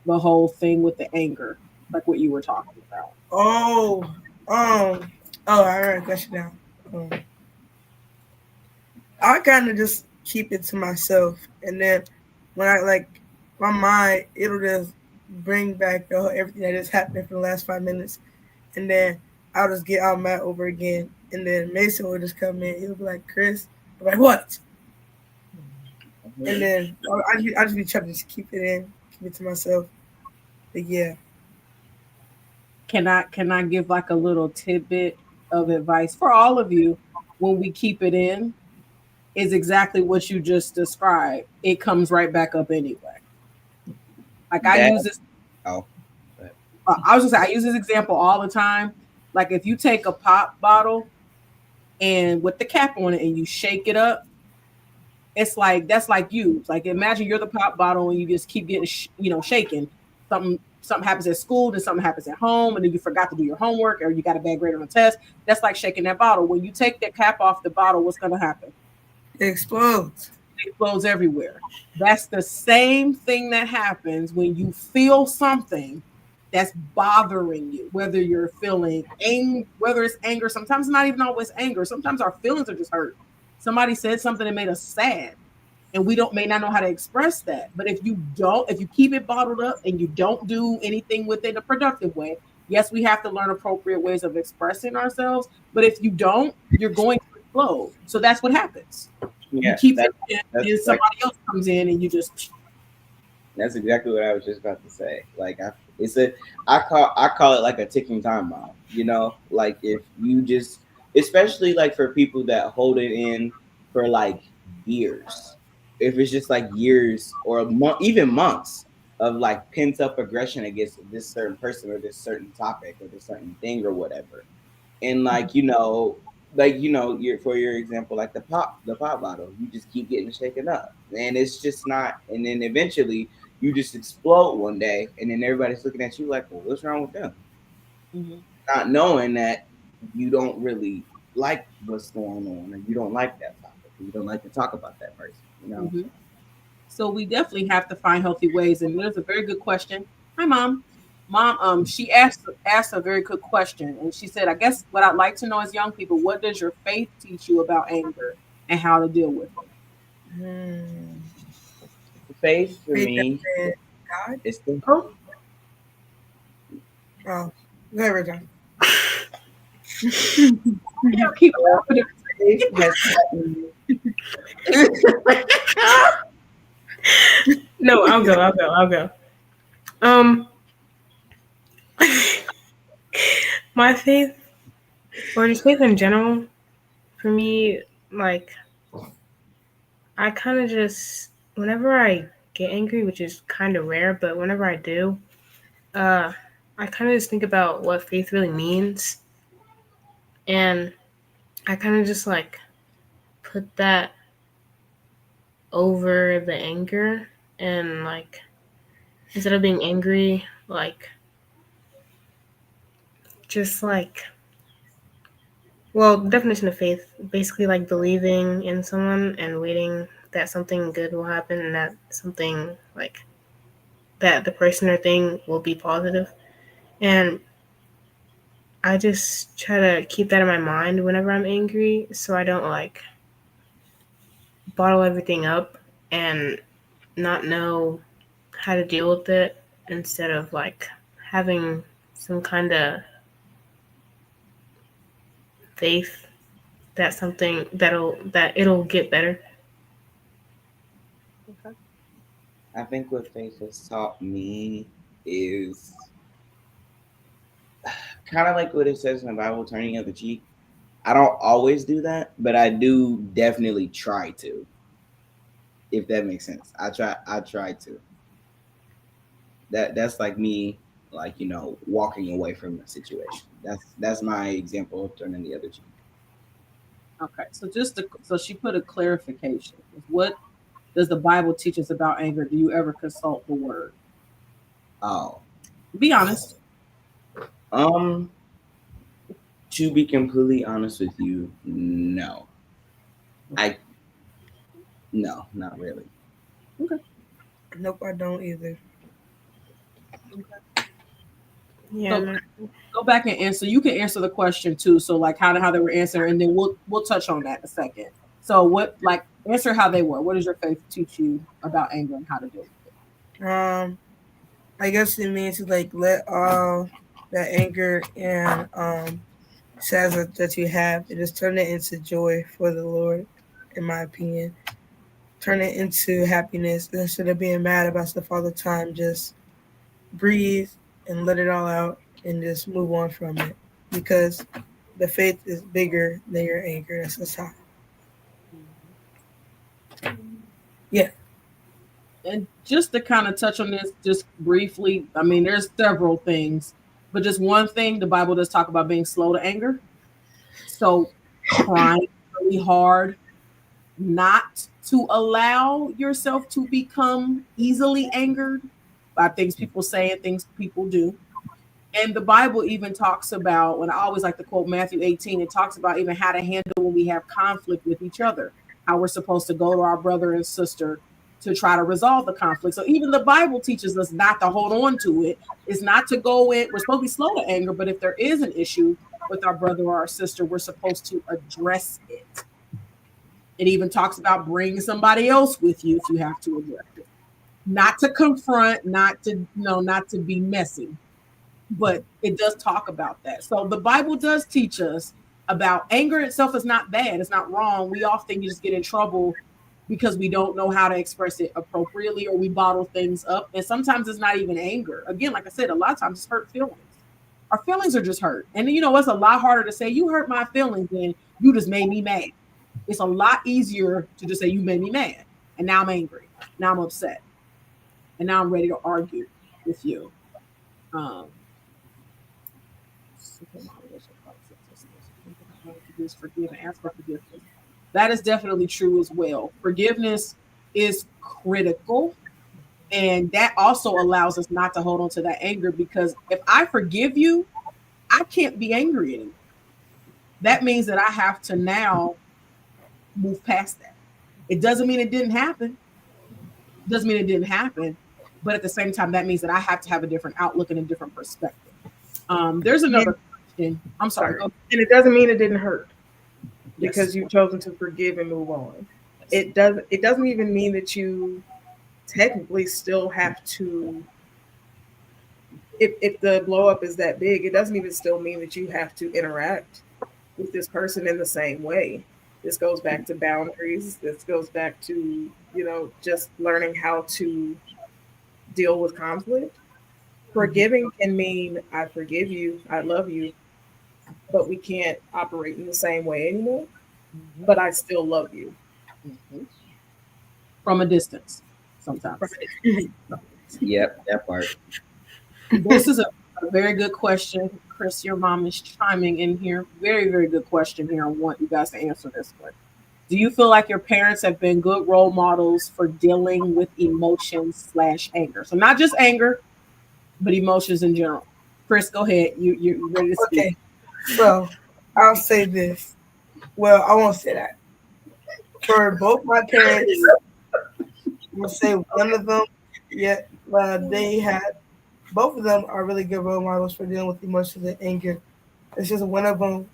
the whole thing with the anger, like what you were talking about. Oh, I wrote a question down. Um, I kind of just keep it to myself, and then when I like my mind, it'll just bring back everything that just happened for the last 5 minutes, and then I'll just get all mad over again, and then Mason will just come in. He'll be like, "Chris," I'm like, "What?" And then I just be trying to just keep it in, keep it to myself. But yeah, Can I give like a little tidbit of advice for all of you when we keep it in? Is exactly what you just described. It comes right back up anyway. Like I that use this. oh but I was just I use this example all the time. Like if you take a pop bottle and with the cap on it and you shake it up, it's like that's like you. Like imagine you're the pop bottle and you just keep getting shaken. Something happens at school, then something happens at home, and then you forgot to do your homework or you got a bad grade on a test. That's like shaking that bottle. When you take that cap off the bottle, what's going to happen? it explodes. It explodes everywhere. That's the same thing that happens when you feel something that's bothering you, whether you're feeling whether it's anger. Sometimes it's not even always anger. Sometimes our feelings are just hurt. Somebody said something that made us sad, and we don't may not know how to express that. But if you keep it bottled up and you don't do anything with it in a productive way, yes, we have to learn appropriate ways of expressing ourselves. But if you don't, you're going to explode. So that's what happens. You yeah, keep it in, that's and like somebody else comes in, and you just that's exactly what I was just about to say. I call it like a ticking time bomb. Like if you just, especially like for people that hold it in for like years, if it's just like years or even months of like pent up aggression against this certain person or this certain topic or this certain thing or whatever, and for your example, like the pop bottle, you just keep getting shaken up, and it's just not, and then eventually you just explode one day, and then everybody's looking at you like, well, what's wrong with them, Mhm, not knowing that you don't really like what's going on, or you don't like that topic, or you don't like to talk about that person. mhm. So we definitely have to find healthy ways. And there's a very good question. Hi, mom. Mom, she asked a very good question, and she said, "I guess what I'd like to know as young people, what does your faith teach you about anger and how to deal with it?" Hmm. Faith for Faith me in God. is the Oh, Oh, go ahead, John. Yeah, keep laughing. faith has taught me. No, I'll go. Um, my faith, or just faith in general, for me, like I kind of just whenever I get angry, which is kind of rare, but whenever I do, uh, I kind of just think about what faith really means, and I kind of just like put that over the anger, and like instead of being angry, like just like well, the definition of faith basically like believing in someone and waiting that something good will happen and that something like that the person or thing will be positive. And I just try to keep that in my mind whenever I'm angry so I don't like bottle everything up and not know how to deal with it instead of like having some kind of faith that something that it'll get better. Okay. I think what faith has taught me is kind of like what it says in the Bible, turning the other cheek. I don't always do that, but I do definitely try to. If that makes sense, I try. I try to. That's like me, like walking away from the situation. That's my example of turning the other cheek. Okay. So she put a clarification. What does the Bible teach us about anger? Do you ever consult the word? Oh, Be honest. um, to be completely honest with you, no, I no, not really. Okay. Nope, I don't either. Yeah, So no. go back and answer. You can answer the question too. So like how they were answering, and then we'll touch on that in a second. So what like answer how they were. What does your faith teach you about anger and how to deal with Um, I guess it means to like let all that anger and sadness that you have and just turn it into joy for the Lord. In my opinion, turn it into happiness instead of being mad about stuff all the time. Just breathe and let it all out and just move on from it because the faith is bigger than your anger. That's just how. Yeah. and just to kind of touch on this just briefly, I mean, there's several things, but just one thing the Bible does talk about being slow to anger. So crying really hard, not to allow yourself to become easily angered by things people say and things people do. And the Bible even talks about, when I always like to quote Matthew 18, it talks about even how to handle when we have conflict with each other, how we're supposed to go to our brother and sister to try to resolve the conflict. So even the Bible teaches us not to hold on to it. It's not to go in, we're supposed to be slow to anger, but if there is an issue with our brother or our sister, we're supposed to address it. It even talks about bringing somebody else with you if you have to address it. Not to confront, not to, not to be messy, but it does talk about that. So the Bible does teach us about anger itself is not bad. It's not wrong. We often just get in trouble because we don't know how to express it appropriately or we bottle things up. And sometimes it's not even anger. Again, like I said, a lot of times it's hurt feelings. Our feelings are just hurt. And it's a lot harder to say you hurt my feelings than you just made me mad. It's a lot easier to just say you made me mad. And now I'm angry. Now I'm upset. And now I'm ready to argue with you. Um, forgive and ask for forgiveness. That is definitely true as well. Forgiveness is critical. And that also allows us not to hold on to that anger because if I forgive you, I can't be angry anymore. That means that I have to now move past that. It doesn't mean it didn't happen. It doesn't mean it didn't happen. But at the same time, that means that I have to have a different outlook and a different perspective. There's another question. I'm sorry. And it doesn't mean it didn't hurt because Yes. you've chosen to forgive and move on. Yes. It doesn't even mean that you technically still have to, if the blow up is that big, it doesn't even still mean that you have to interact with this person in the same way. This goes back to boundaries. This goes back to, just learning how to deal with conflict. Forgiving can mean I forgive you, I love you, but we can't operate in the same way anymore. But I still love you. Mhm. From a distance, sometimes. Yep, that part. This is a very good question. Chris, your mom is chiming in here. Very, very good question here. I want you guys to answer this one. Do you feel like your parents have been good role models for dealing with emotions/anger? So not just anger, but emotions in general. Chris, go ahead. You ready to speak? Okay. So I'll say this. Well, I won't say that. For both my parents, I'll say one of them, yeah, they had both of them are really good role models for dealing with emotions and anger. It's just one of them,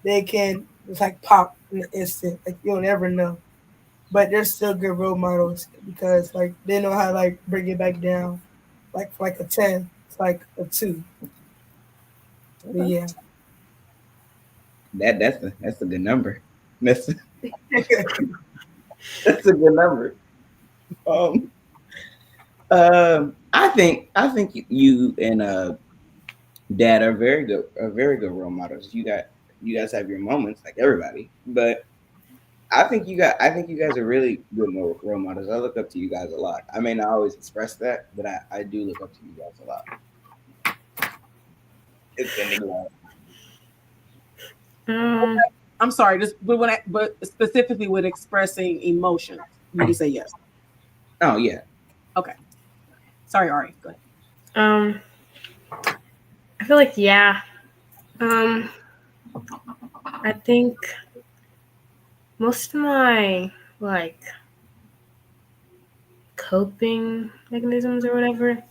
they can just like pop in an instant. Like you'll never know. but they're still good role models because like they know how to like bring it back down, like a 10, it's like a 2. But Okay. yeah, That's a good number. That's that's a good number. Um, I think you and dad are very good role models. You guys have your moments like everybody, but I think you guys are really good role models. I look up to you guys a lot. I may not always express that, but I do look up to you guys a lot. It's ending well. Um, I'm sorry, just but specifically with expressing emotions, you would say yes. Oh yeah. Okay. Sorry, Ari. Go ahead. um, I feel like yeah. Um, I think most of my like coping mechanisms or whatever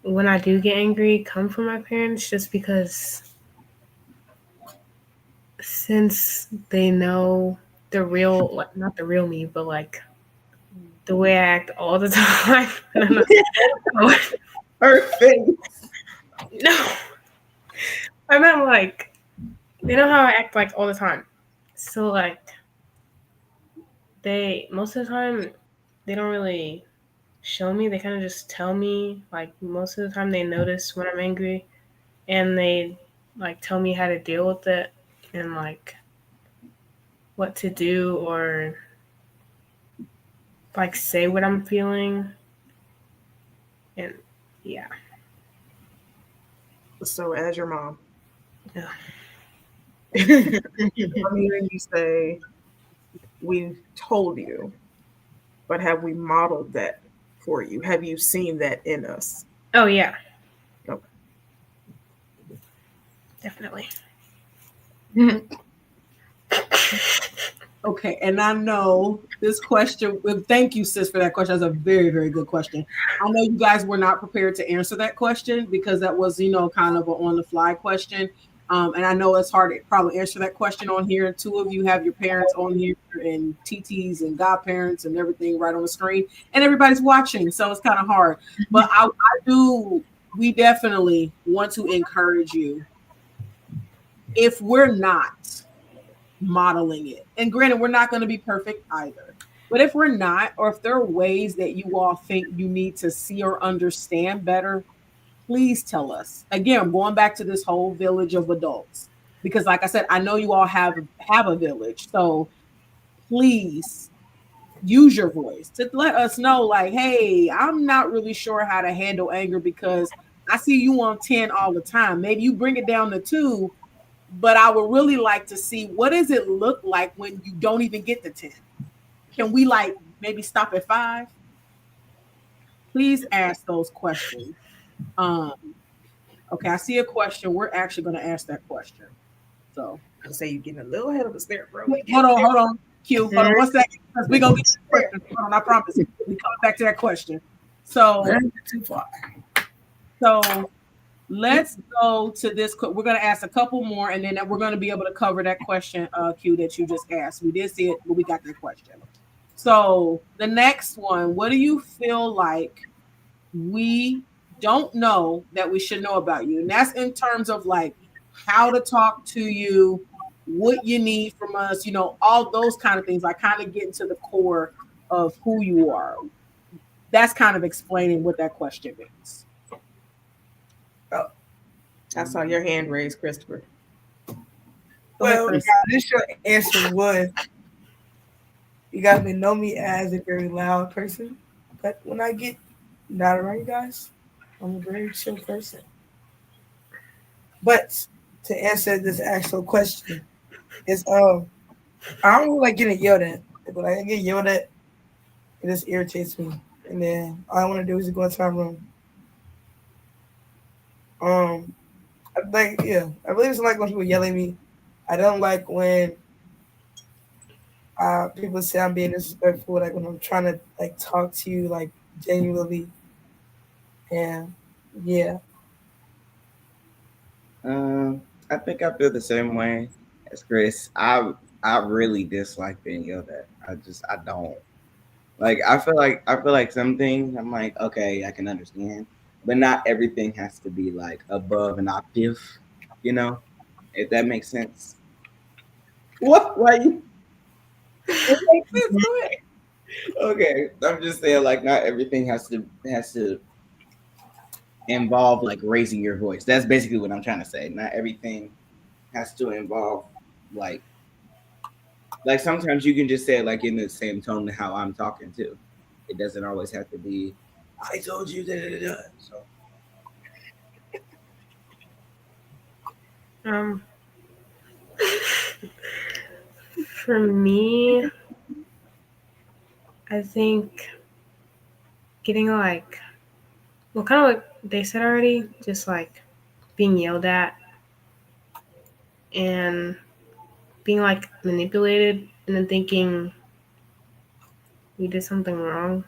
when I do get angry come from my parents just because since they know the real like not the real me but like the way I act all the time. No, no. Perfect. No. I meant like they know how I act like all the time. So like they most of the time they don't really show me. They kind of just tell me. Like most of the time they notice when I'm angry and they like tell me how to deal with it and like what to do or like say what I'm feeling and yeah. So, as your mom, Yeah. I'm hearing you say we told you, but have we modeled that for you? Have you seen that in us? Oh yeah, Okay. definitely. Okay, and I know this question. Well, thank you, sis, for that question. That's a very, very good question. I know you guys were not prepared to answer that question because that was, kind of an on-the-fly question. And I know it's hard to probably answer that question on here. Two of you have your parents on here, and TTs and godparents and everything right on the screen, and everybody's watching, so it's kind of hard. But I do. We definitely want to encourage you. If we're not modeling it. And granted, we're not going to be perfect either. But if we're not, or if there are ways that you all think you need to see or understand better, please tell us. Again, going back to this whole village of adults, because like I said, I know you all have a village. So please use your voice to let us know, like, hey, I'm not really sure how to handle anger because I see you on 10 all the time. Maybe you bring it down to 2, but I would really like to see what does it look like when you don't even get the 10. Can we like maybe stop at 5? Please ask those questions. Um, okay, I see a question. We're actually going to ask that question. So I say you're getting a little ahead of us there, bro. hold on, Q. Hold on one second because we're gonna get to the question. Hold on, I promise. We come back to that question. So too far. so let's go to this. We're going to ask a couple more, and then we're going to be able to cover that question, Q, that you just asked. We did see it, but we got that question. So the next one, what do you feel like we don't know that we should know about you? And that's in terms of like how to talk to you, what you need from us, all those kind of things. Like kind of getting to the core of who you are. That's kind of explaining what that question means. Oh, I saw your hand raised, Christopher. Well, the initial answer was you guys may know me as a very loud person, but when I get not around you guys, I'm a very chill person. But to answer this actual question, is I don't really like getting yelled at. When I get yelled at, it just irritates me. And then all I want to do is go into my room. Um, I really just like when people yell at me. I don't like when people say I'm being disrespectful, like when I'm trying to like talk to you like genuinely. And yeah, I think I feel the same way as Chris. I really dislike being yelled at. I don't like. I feel like some things I'm like, okay, I can understand, but not everything has to be like above an octave. You know, if that makes sense. What? Why you? It makes sense. Go ahead. Okay, I'm just saying like not everything has to involve like raising your voice. That's basically what I'm trying to say. Not everything has to involve like sometimes you can just say it like in the same tone to how I'm talking too. It doesn't always have to be I told you da. So Um, for me, I think getting like, well, kind of like they said already, just like being yelled at and being like manipulated and then thinking you did something wrong.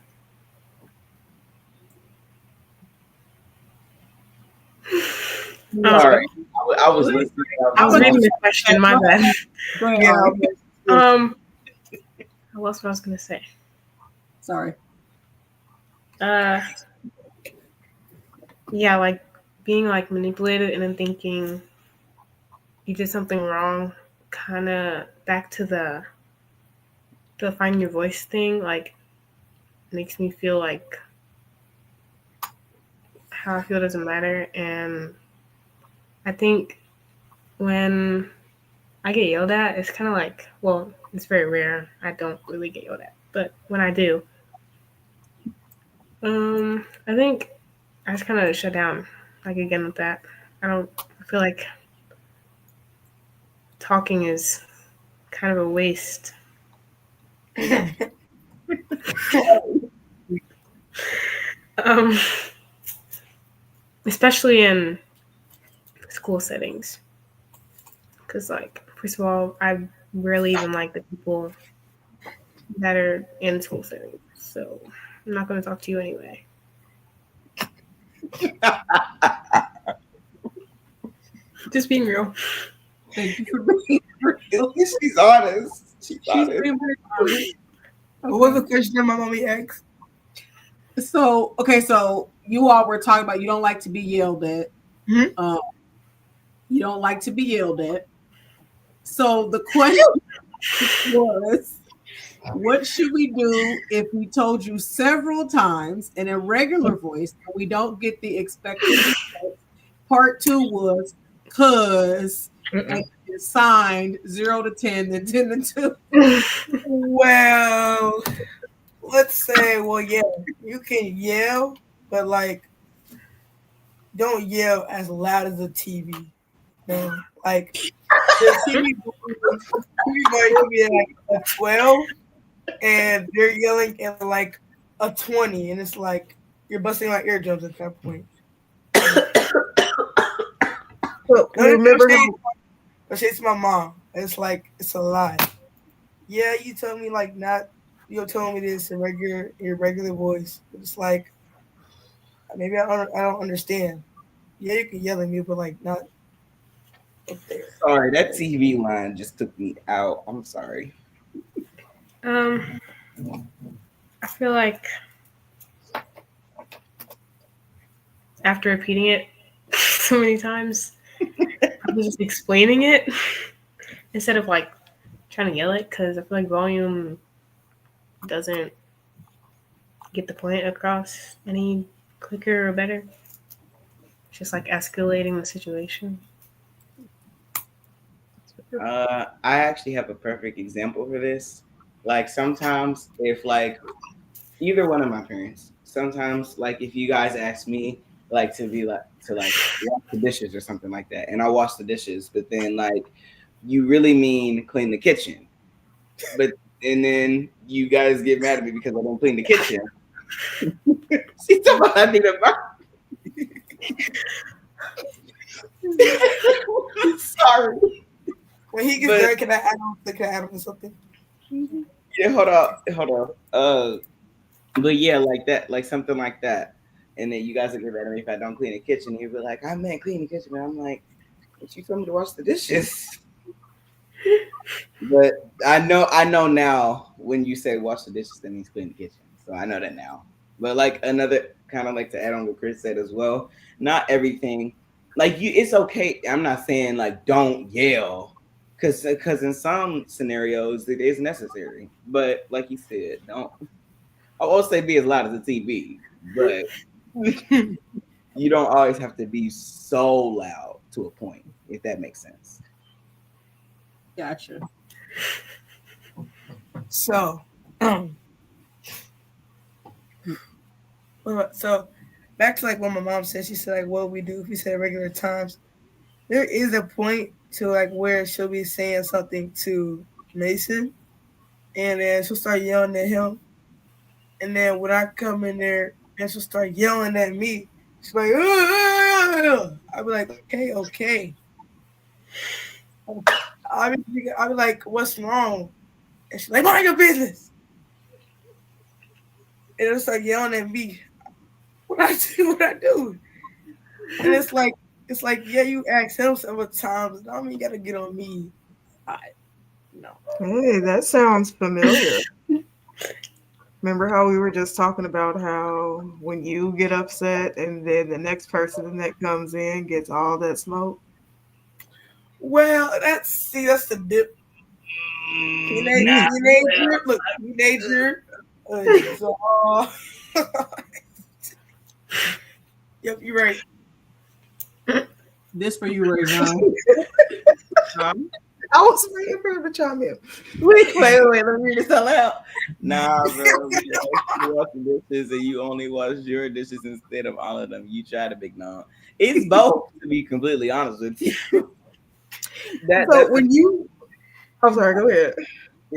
Um, sorry. I was listening. I was was reading just the question. My go bad. ahead. Go ahead, Yeah, Ari. Um, what else was I was gonna say? Sorry. Uh, yeah, like being like manipulated and then thinking you did something wrong. Kind of back to the find your voice thing. Like makes me feel like how I feel doesn't matter, and I think when I get yelled at, it's kind of like, well, it's very rare. I don't really get yelled at, but when I do, I think I just kind of shut down. Like again with that, I don't. I feel like talking is kind of a waste. Um, especially in school settings, because like first of all, I rarely even like the people that are in school settings, so I'm not going to talk to you anyway. Just being real. Thank you for being real. She's honest. She's She's honest. being very honest. What was Okay. the question that my mommy asked? So, okay, so you all were talking about you don't like to be yelled at. Mhm. Um, you don't like to be yelled at. So the question was, what should we do if we told you several times in a regular voice and we don't get the expected response? Part two was cause and it's signed 0 to 10, then 10 to 2. Well, let's say, well, yeah, you can yell, but like, don't yell as loud as the TV. No, like the TV volume can be like a 12, and they're yelling at like a 20, and it's like you're busting my eardrums at that point. Well, No, remember how no shade to my mom. It's like it's a lie. Yeah, you told me like not. You told me this in your regular voice. It's like maybe I don't understand. Yeah, you can yell at me, but like not up there. Sorry, that TV line just took me out. I'm sorry. um, I feel like after repeating it so many times, I was just explaining it instead of like trying to yell it because I feel like volume doesn't get the point across any quicker or better. It's just like escalating the situation. I actually have a perfect example for this. Like sometimes if like either one of my parents, sometimes like if you guys ask me like to wash the dishes or something like that, and I wash the dishes, but then like you really mean clean the kitchen, but and then you guys get mad at me because I don't clean the kitchen. See, somebody I need a sorry. When he gets But there, can I add on? Can I add on something? yeah, hold on. But yeah, like that, like something like that. And then you guys will get mad at me if I don't clean the kitchen. You'll be like, I meant clean the kitchen. And I'm like, but you told me to wash the dishes. But I know now when you say wash the dishes, that means clean the kitchen. So I know that now. But like another kind of like to add on what Chris said as well, not everything like you it's okay. I'm not saying like don't yell. Cause in some scenarios it is necessary. But like you said, don't I won't say be as loud as the TV, but you don't always have to be so loud to a point, if that makes sense. Gotcha. So, so back to like what my mom said. She said like, "What we do?" If we say regular times, there is a point to like where she'll be saying something to Mason, and then she'll start yelling at him, and then when I come in there, then she'll start yelling at me. She's like, I'll be like, okay, okay. I'll be like, what's wrong? And she's like, mind your business. And it'll start yelling at me. What I do? And it's like, yeah, you ask him several times. I mean, you gotta get on me. No. Hey, that sounds familiar. Remember how we were just talking about how when you get upset and then the next person that comes in gets all that smoke? Well, that's the dip. Teenager, look, teenager. Yep, you're right. This for you, Ray John. I was waiting for him to chime in. Wait, let me read this out loud. Nah, bro. You wash the dishes and you only wash your dishes instead of all of them. You try to big no. It's both, to be completely honest with you. I'm sorry, go ahead.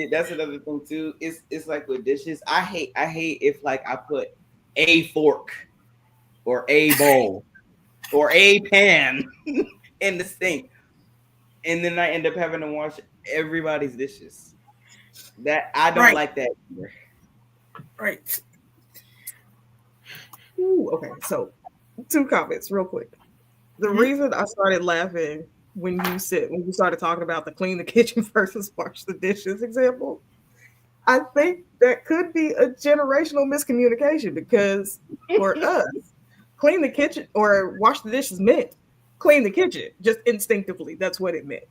That's another thing too. It's like with dishes. I hate if like I put a fork or a bowl or a pan in the sink, and then I end up having to wash everybody's dishes. That I don't like that either. Right. Ooh, okay, so 2 comments real quick. The reason I started laughing when you started talking about the clean the kitchen versus wash the dishes example, I think that could be a generational miscommunication because for us, clean the kitchen or wash the dishes meant clean the kitchen, just instinctively. That's what it meant.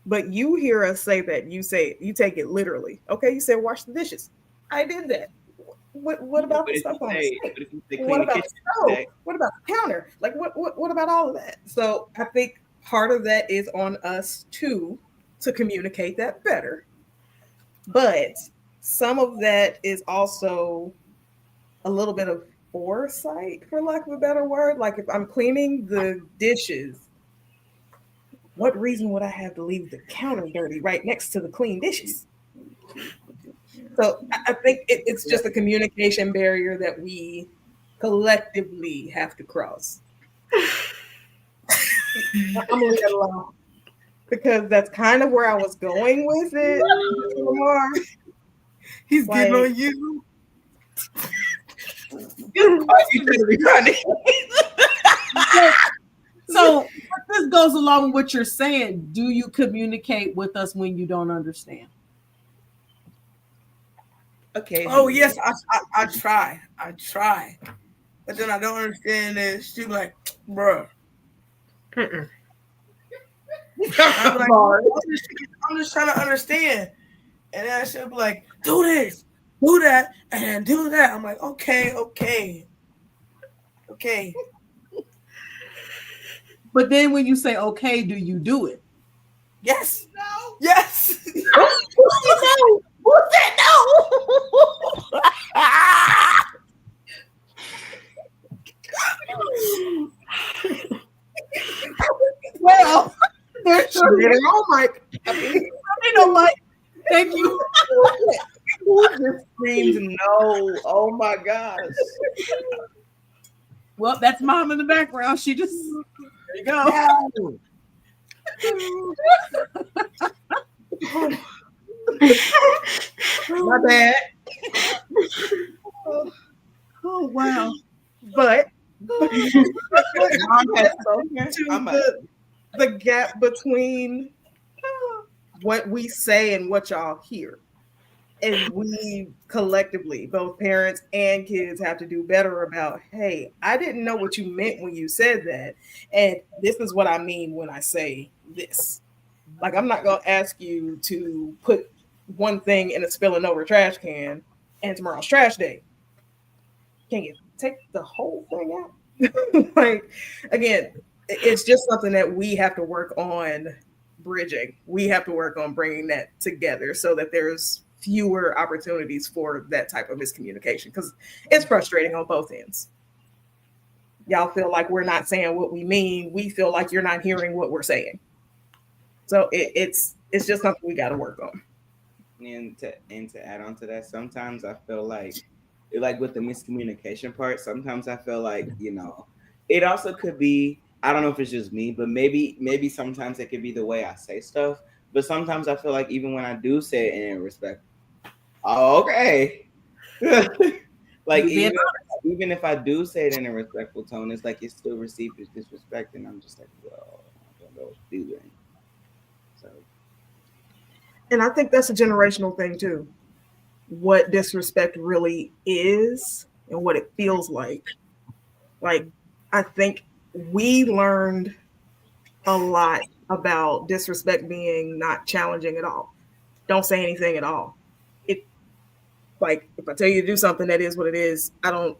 But you hear us say that, you take it literally. Okay, you said wash the dishes. I did that. What about the stuff on the sink? What about the stove? What about the counter? Like what about all of that? So I think part of that is on us too to communicate that better. But some of that is also a little bit of foresight, for lack of a better word. Like if I'm cleaning the dishes, what reason would I have to leave the counter dirty right next to the clean dishes? So I think it's just a communication barrier that we collectively have to cross. I'm gonna leave that alone because that's kind of where I was going with it. Lamar. He's getting on you. So this goes along with what you're saying. Do you communicate with us when you don't understand? Okay. Oh yes, I try. But then I don't understand this. She's like, bruh. I'm just trying to understand. And then she'll be like, do this, do that, and do that. I'm like, okay. But then when you say okay, do you do it? Yes. No. Yes. Who said no? Well, there's oh Mike. Thank you. Who just screamed no? Oh my gosh. Well, that's mom in the background. She just there you go. My bad. Oh wow. But the gap between what we say and what y'all hear. And we collectively, both parents and kids, have to do better about, hey, I didn't know what you meant when you said that. And this is what I mean when I say this. Like, I'm not going to ask you to put one thing in a spilling over trash can and tomorrow's trash day. Can you take the whole thing out? Like, again, it's just something that we have to work on bridging. We have to work on bringing that together so that there's fewer opportunities for that type of miscommunication, because it's frustrating on both ends. Y'all feel like we're not saying what we mean. We feel like you're not hearing what we're saying. So it's just something we got to work on. And to add on to that, sometimes I feel like with the miscommunication part, sometimes I feel like, it also could be, I don't know if it's just me, but maybe sometimes it could be the way I say stuff. But sometimes I feel like even when I do say it in respect, oh, okay. Like even if I do say it in a respectful tone, it's like it's still received as disrespect, and I'm just like, well, I don't know what to do then. So, And I think that's a generational thing too. What disrespect really is and what it feels like. Like, I think we learned a lot about disrespect being not challenging at all. Don't say anything at all. If if I tell you to do something, that is what it is. I don't.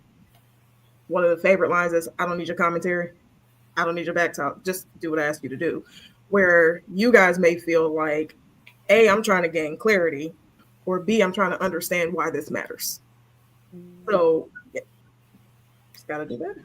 One of the favorite lines is, "I don't need your commentary. I don't need your back talk. Just do what I ask you to do." Where you guys may feel like, A, I'm trying to gain clarity, or B, I'm trying to understand why this matters. So, yeah, just got to do that.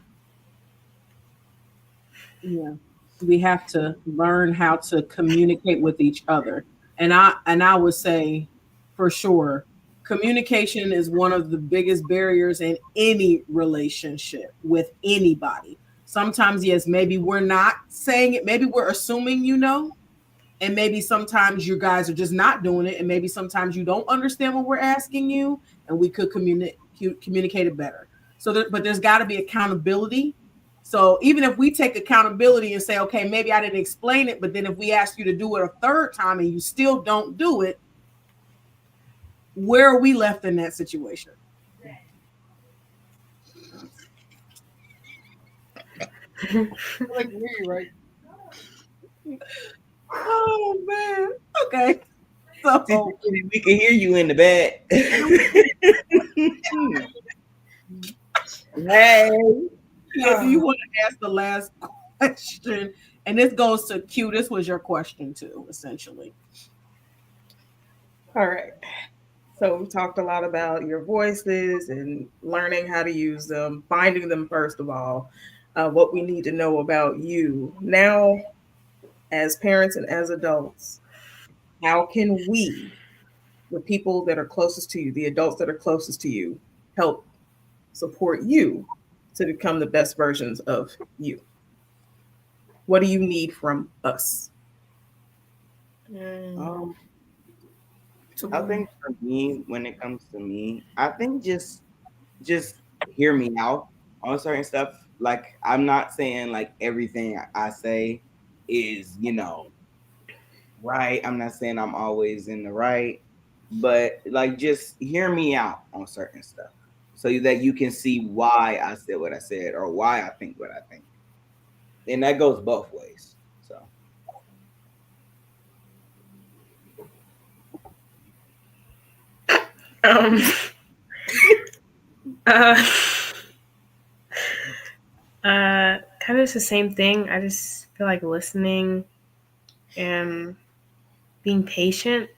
Yeah. We have to learn how to communicate with each other. And I would say for sure, communication is one of the biggest barriers in any relationship with anybody. Sometimes, yes, maybe we're not saying it, maybe we're assuming and maybe sometimes you guys are just not doing it, and maybe sometimes you don't understand what we're asking you, and we could communicate it better. But there's got to be accountability. So even if we take accountability and say, okay, maybe I didn't explain it, but then if we ask you to do it a third time and you still don't do it, where are we left in that situation? Like me, right? Oh man. Okay. So we can hear you in the back. Hey. yeah, do you want to ask the last question? And this goes to Q. This was your question too, essentially. All right. So we talked a lot about your voices and learning how to use them, finding them first of all, what we need to know about you. Now, as parents and as adults, how can we, the people that are closest to you, the adults that are closest to you, help support you to become the best versions of you? What do you need from us? Um, I think for me, when it comes to me, I think just hear me out on certain stuff. Like I'm not saying like everything I say is, right. I'm not saying I'm always in the right, but like just hear me out on certain stuff so that you can see why I said what I said or why I think what I think. And that goes both ways. So Um, uh, kind of the same thing. I just feel like listening and being patient,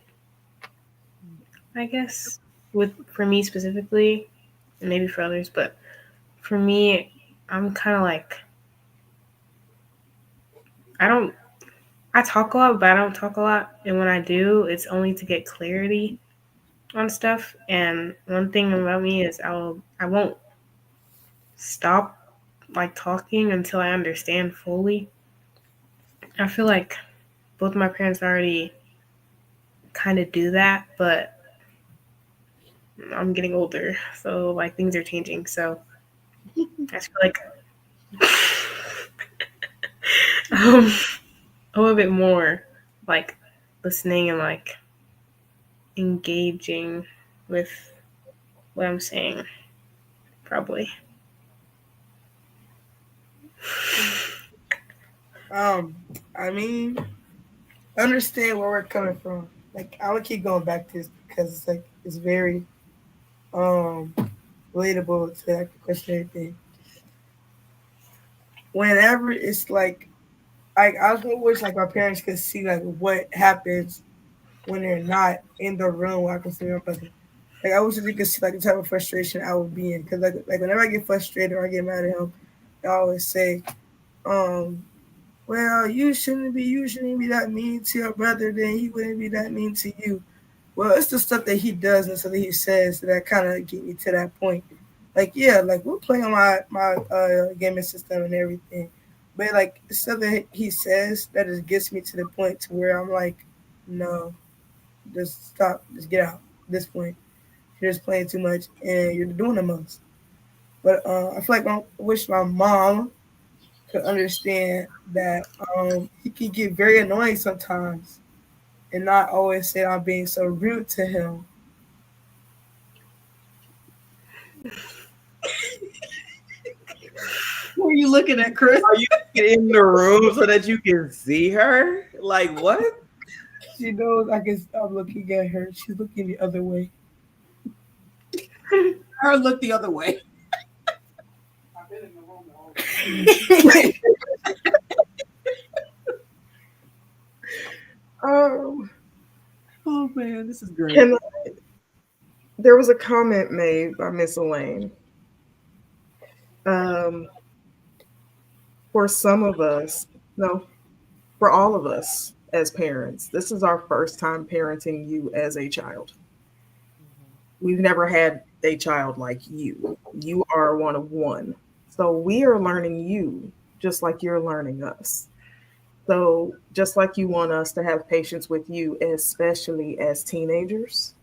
I guess, for me specifically, and maybe for others, but for me, I'm kind of like I don't I talk a lot, but I don't talk a lot, and when I do, it's only to get clarity on stuff. And one thing about me is I won't stop like talking until I understand fully. I feel like both my parents already kind of do that, but I'm getting older, so like things are changing. So I just feel like um, a little bit more like listening and like engaging with what I'm saying, probably. I mean, understand where we're coming from. Like, I would keep going back to this because it's like it's very um relatable to like the question and everything. Whenever it's like I just wish like my parents could see like what happens when they're not in the room where I can see my brother. Like I wish they could see like the type of frustration I would be in because like whenever I get frustrated or I get mad at him, I always say, um, well, you shouldn't be that mean to your brother, then he wouldn't be that mean to you. Well, it's the stuff that he does and stuff that he says that kind of get me to that point. Like, yeah, like we're playing on my gaming system and everything, but like the stuff that he says that just gets me to the point to where I'm like, no, just stop, just get out. At this point, you're just playing too much and you're doing the most. But I feel like I wish my mom could understand that he can get very annoying sometimes and not always say I'm being so rude to him. Who are you looking at, Chris? Are you in the room so that you can see her? Like what? She knows I can stop looking at her. She's looking the other way. Her look the other way. I've been in the room the whole um, Oh man, this is great. there was a comment made by Miss Elaine. Um, for some of us, no, for all of us as parents, this is our first time parenting you as a child. We've never had a child like you. You are one of one. So we are learning you just like you're learning us. So just like you want us to have patience with you, especially as teenagers,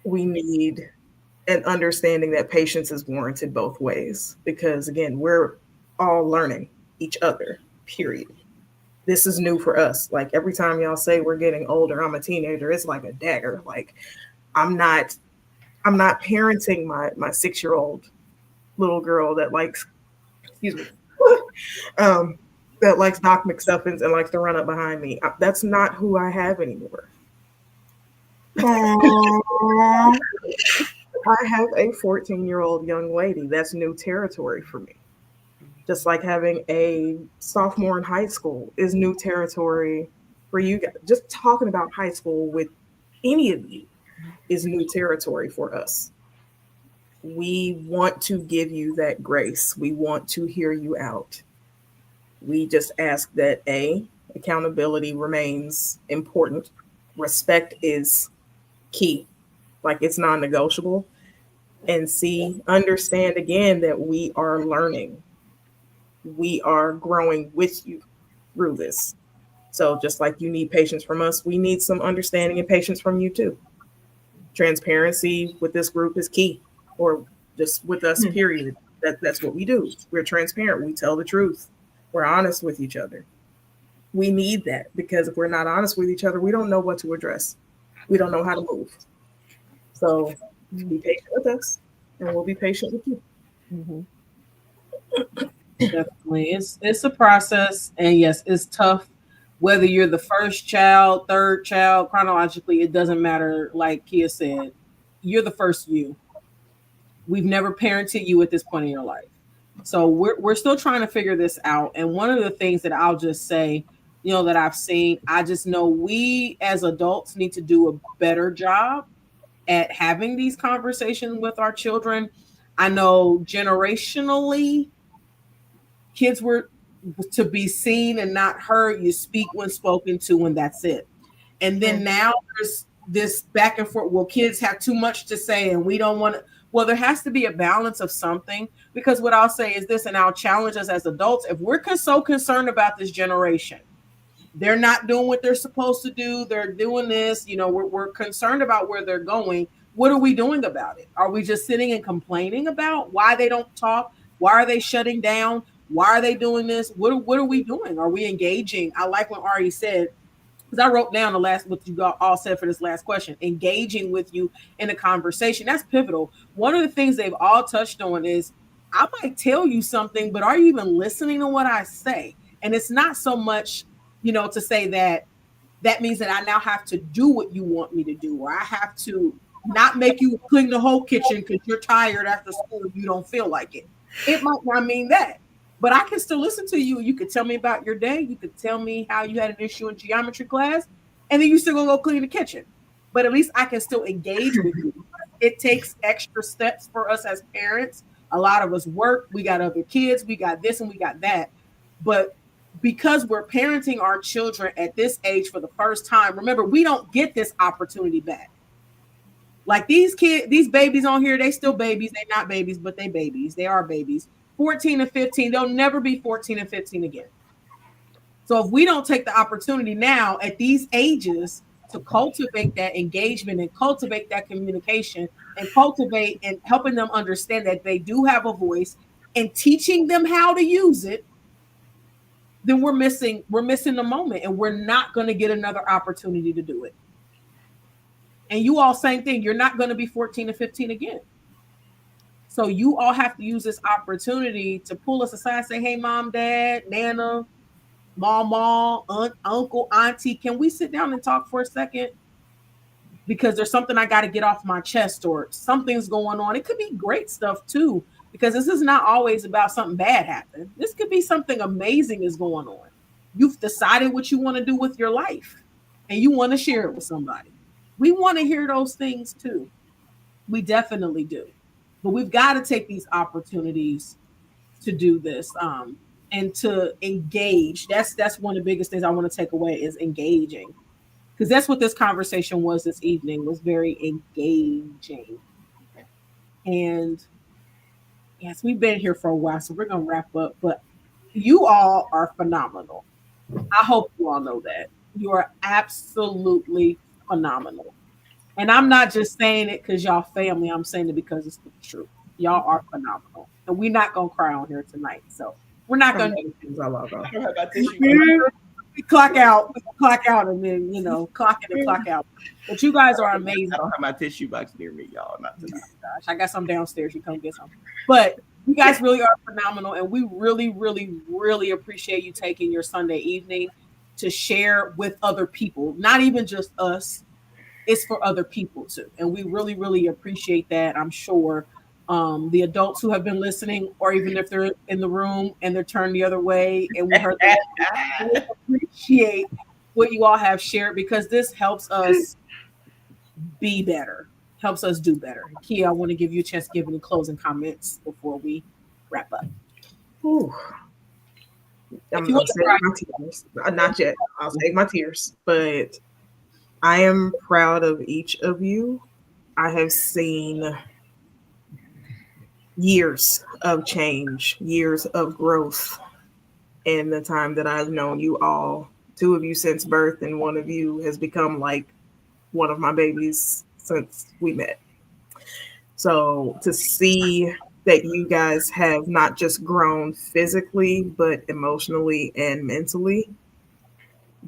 we need an understanding that patience is warranted both ways because again, we're all learning each other, period. This is new for us. Like every time y'all say we're getting older, I'm a teenager, it's like a dagger. Like I'm not I'm not parenting my 6 year old little girl that likes, excuse me, um, that likes Doc McStuffins and likes to run up behind me. That's not who I have anymore. Aww. I have a 14-year-old young lady. That's new territory for me. Just like having a sophomore in high school is new territory for you guys. Just talking about high school with any of you is new territory for us. We want to give you that grace. We want to hear you out. We just ask that A, accountability remains important. Respect is key, like it's non negotiable. And C, understand again that we are learning, we are growing with you through this. So just like you need patience from us, we need some understanding and patience from you too. Transparency with this group is key, or just with us, period. That's what we do. We're transparent. We tell the truth. We're honest with each other. We need that because if we're not honest with each other, we don't know what to address. We don't know how to move. So be patient with us, and we'll be patient with you. Mm-hmm. Definitely, it's a process, and yes, it's tough. Whether you're the first child, third child, chronologically, it doesn't matter. Like Kia said, you're the first you. We've never parented you at this point in your life. So we're still trying to figure this out. And one of the things that I'll just say, that I've seen, I just know we as adults need to do a better job at having these conversations with our children. I know generationally, kids were to be seen and not heard. You speak when spoken to, and that's it. And then now there's this back and forth. Well, kids have too much to say, and we don't want to. Well, there has to be a balance of something, because what I'll say is this, and I'll challenge us as adults: if we're so concerned about this generation, they're not doing what they're supposed to do. They're doing this. We're concerned about where they're going. What are we doing about it? Are we just sitting and complaining about why they don't talk? Why are they shutting down? Why are they doing this? What are we doing? Are we engaging? I like what Ari said. because I wrote down the last what you all said for this last question, engaging with you in a conversation. That's pivotal. One of the things they've all touched on is I might tell you something, but are you even listening to what I say? And it's not so much, to say that means that I now have to do what you want me to do, or I have to not make you clean the whole kitchen because you're tired after school and you don't feel like it. It might not mean that, but I can still listen to you. You could tell me about your day. You could tell me how you had an issue in geometry class, and then you still gonna go clean the kitchen. But at least I can still engage with you. It takes extra steps for us as parents. A lot of us work. We got other kids. We got this and we got that. But because we're parenting our children at this age for the first time, remember, we don't get this opportunity back. Like these babies on here, they still babies. They're not babies, but they babies. They are babies. 14 and 15, they'll never be 14 and 15 again. So if we don't take the opportunity now at these ages to cultivate that engagement and cultivate that communication and cultivate and helping them understand that they do have a voice and teaching them how to use it, then we're missing the moment, and we're not going to get another opportunity to do it. And you all, same thing. You're not going to be 14 and 15 again. So you all have to use this opportunity to pull us aside and say, hey, mom, dad, nana, mama, aunt, uncle, auntie, can we sit down and talk for a second? Because there's something I got to get off my chest, or something's going on. It could be great stuff too, because this is not always about something bad happening. This could be something amazing is going on. You've decided what you want to do with your life and you want to share it with somebody. We want to hear those things too. We definitely do. But we've got to take these opportunities to do this and to engage. That's one of the biggest things I want to take away is engaging. Because that's what this conversation was this evening, was very engaging. And yes, we've been here for a while, so we're going to wrap up. But you all are phenomenal. I hope you all know that. You are absolutely phenomenal. And I'm not just saying it because y'all family. I'm saying it because it's the truth. Y'all are phenomenal. And we're not going to cry on here tonight. So we're not going to do things I love. Clock out, and then, clock in and clock out. But you guys are amazing. I don't have my tissue box near me, y'all. Not tonight. Gosh, I got some downstairs. You come get some. But you guys really are phenomenal. And we really, really, really appreciate you taking your Sunday evening to share with other people. Not even just us. It's for other people too. And we really, really appreciate that. I'm sure the adults who have been listening, or even if they're in the room and they're turned the other way and we heard that, we appreciate what you all have shared, because this helps us be better, helps us do better. Kia, I want to give you a chance to give any closing comments before we wrap up. Ooh. I'm saving my tears. Not yet. I'll save my tears. But I am proud of each of you. I have seen years of change, years of growth in the time that I've known you all. 2 of you since birth, and 1 of you has become like one of my babies since we met. So to see that you guys have not just grown physically, but emotionally and mentally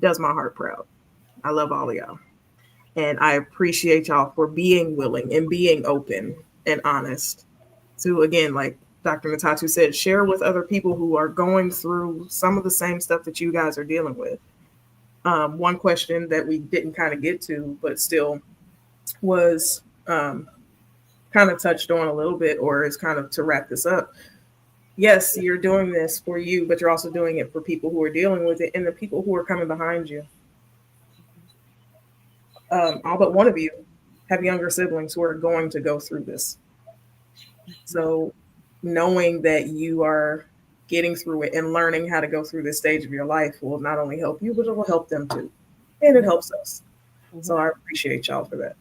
does my heart proud. I love all of y'all. And I appreciate y'all for being willing and being open and honest to, again, like Dr. Ntatu said, share with other people who are going through some of the same stuff that you guys are dealing with. One question that we didn't kind of get to, but still was kind of touched on a little bit, or is kind of to wrap this up. Yes, you're doing this for you, but you're also doing it for people who are dealing with it and the people who are coming behind you. All but 1 of you have younger siblings who are going to go through this. So knowing that you are getting through it and learning how to go through this stage of your life will not only help you, but it will help them too. And it helps us. Mm-hmm. So I appreciate y'all for that.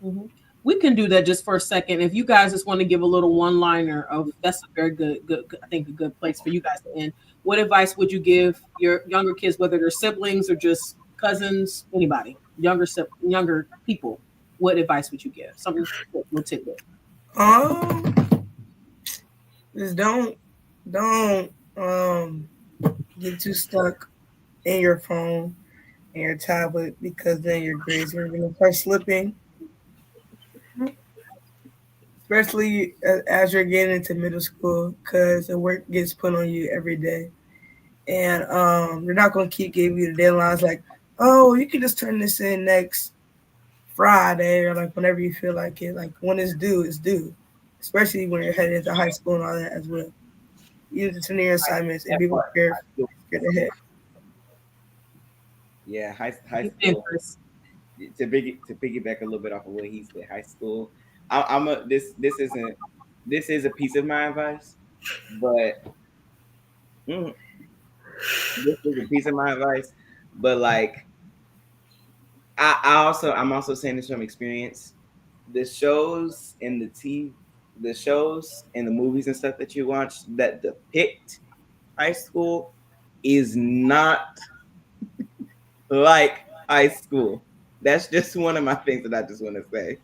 Mm-hmm. We can do that just for a second. If you guys just want to give a little one-liner of, that's a very good, I think a good place for you guys to end. What advice would you give your younger kids, whether they're siblings or just cousins, anybody, younger people? What advice would you give? Something we'll tidbit. Just don't get too stuck in your phone. and your tablet because then your grades are going to start slipping, especially as you're getting into middle school because the work gets put on you every day. And they're not going to keep giving you the deadlines like, oh, you can just turn this in next Friday or like whenever you feel like it. Like when it's due, it's due. Especially when you're heading into high school and all that as well. You have to turn in your assignments and That be part. prepared High school. for the head. Yeah, high Amen, school. Chris. To piggyback a little bit off of what he said, high school. I'm a this is a piece of my advice, but mm, this is a piece of my advice, but like I'm also saying this from experience. The shows and the shows and the movies and stuff that you watch that depict high school is not like high school. That's just one of my things that I just want to say.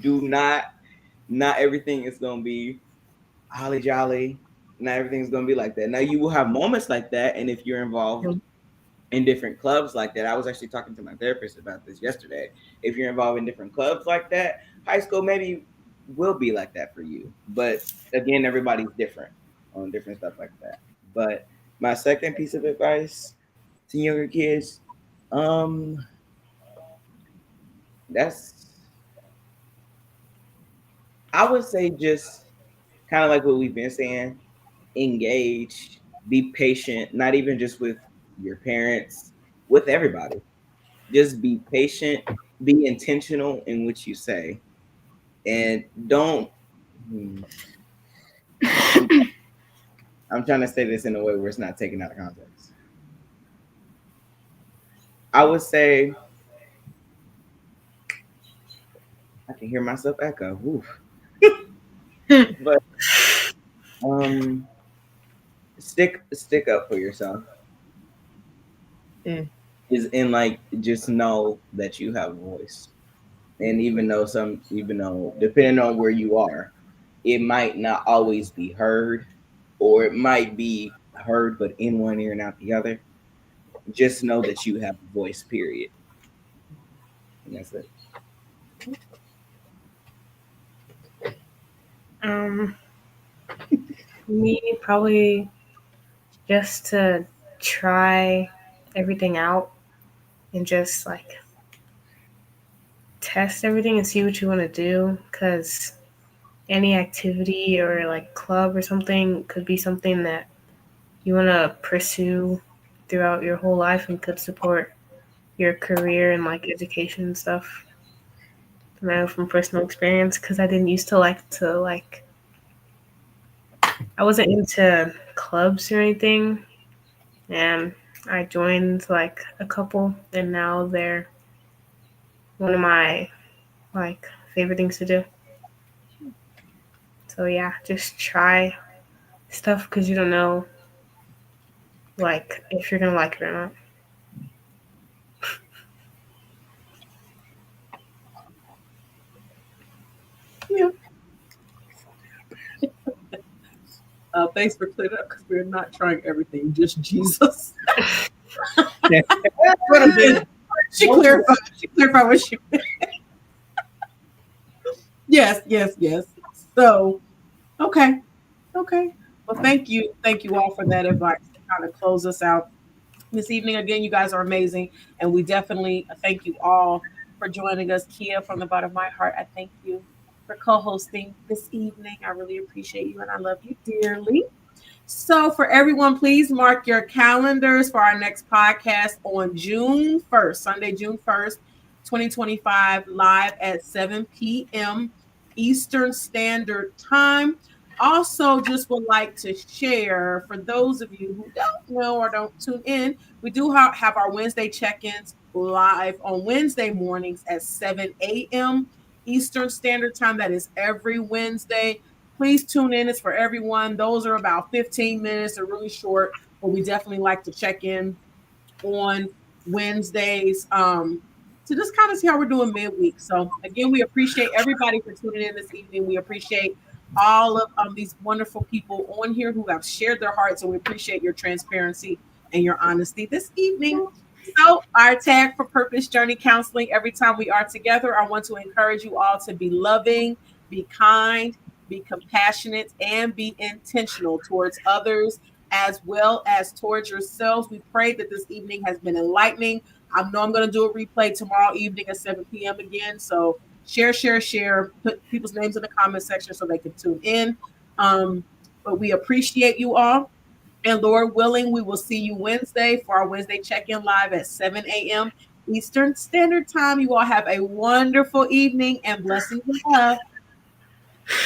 Do not everything is gonna be holly jolly. Not everything's gonna be like that. Now you will have moments like that, and if you're involved in different clubs like that, I was actually talking to my therapist about this yesterday. If you're involved in different clubs like that, high school maybe will be like that for you. But again, everybody's different on different stuff like that. But my second piece of advice to younger kids, um, that's I would say just kind of like what we've been saying, engage, be patient, not even just with your parents, with everybody. Just be patient, be intentional in what you say, and don't. hmm, I'm I'm trying to say this in a way where it's not taken out of context. I would say I can hear myself echo. Oof. But um, stick up for yourself. Mm. Is in like just know that you have a voice, and even though depending on where you are, it might not always be heard, or it might be heard but in one ear and out the other. Just know that you have a voice, period. And that's it. Um, me probably just to try everything out and just like test everything and see what you want to do because any activity or like club or something could be something that you want to pursue throughout your whole life and could support your career and like education and stuff. And I know from personal experience because I didn't used to like to like I wasn't into clubs or anything, and I joined like a couple, and now they're one of my like favorite things to do. So yeah, just try stuff because you don't know like if you're gonna like it or not. Yeah. Thanks for clearing up because we're not trying everything, just Jesus. What a bit. She clarified. She clarified what she meant. Yes, yes, yes. So, okay, okay. Well, thank you all for that advice to kind of close us out this evening. Again, you guys are amazing, and we definitely thank you all for joining us. Kia, from the bottom of my heart, I thank you for co-hosting this evening. I really appreciate you, and I love you dearly. So, for everyone, please mark your calendars for our next podcast on June 1st, Sunday, June 1st, 2025, live at 7 p.m. Eastern Standard Time. Also, just would like to share for those of you who don't know or don't tune in, we do have our Wednesday check ins live on Wednesday mornings at 7 a.m. Eastern Standard Time. That is every Wednesday. Please tune in. It's for everyone. Those are about 15 minutes. They're really short, but we definitely like to check in on Wednesdays to just kind of see how we're doing midweek. So again, we appreciate everybody for tuning in this evening. We appreciate all of these wonderful people on here who have shared their hearts, and we appreciate your transparency and your honesty this evening. So, our tag for Purpose Journey Counseling, every time we are together, I want to encourage you all to be loving, be kind, be compassionate, and be intentional towards others as well as towards yourselves. We pray that this evening has been enlightening. I know I'm going to do a replay tomorrow evening at 7 p.m. again. So, share, put people's names in the comment section so they can tune in. But we appreciate you all. And Lord willing, we will see you Wednesday for our Wednesday check-in live at 7 a.m. Eastern Standard Time. You all have a wonderful evening and blessings and love.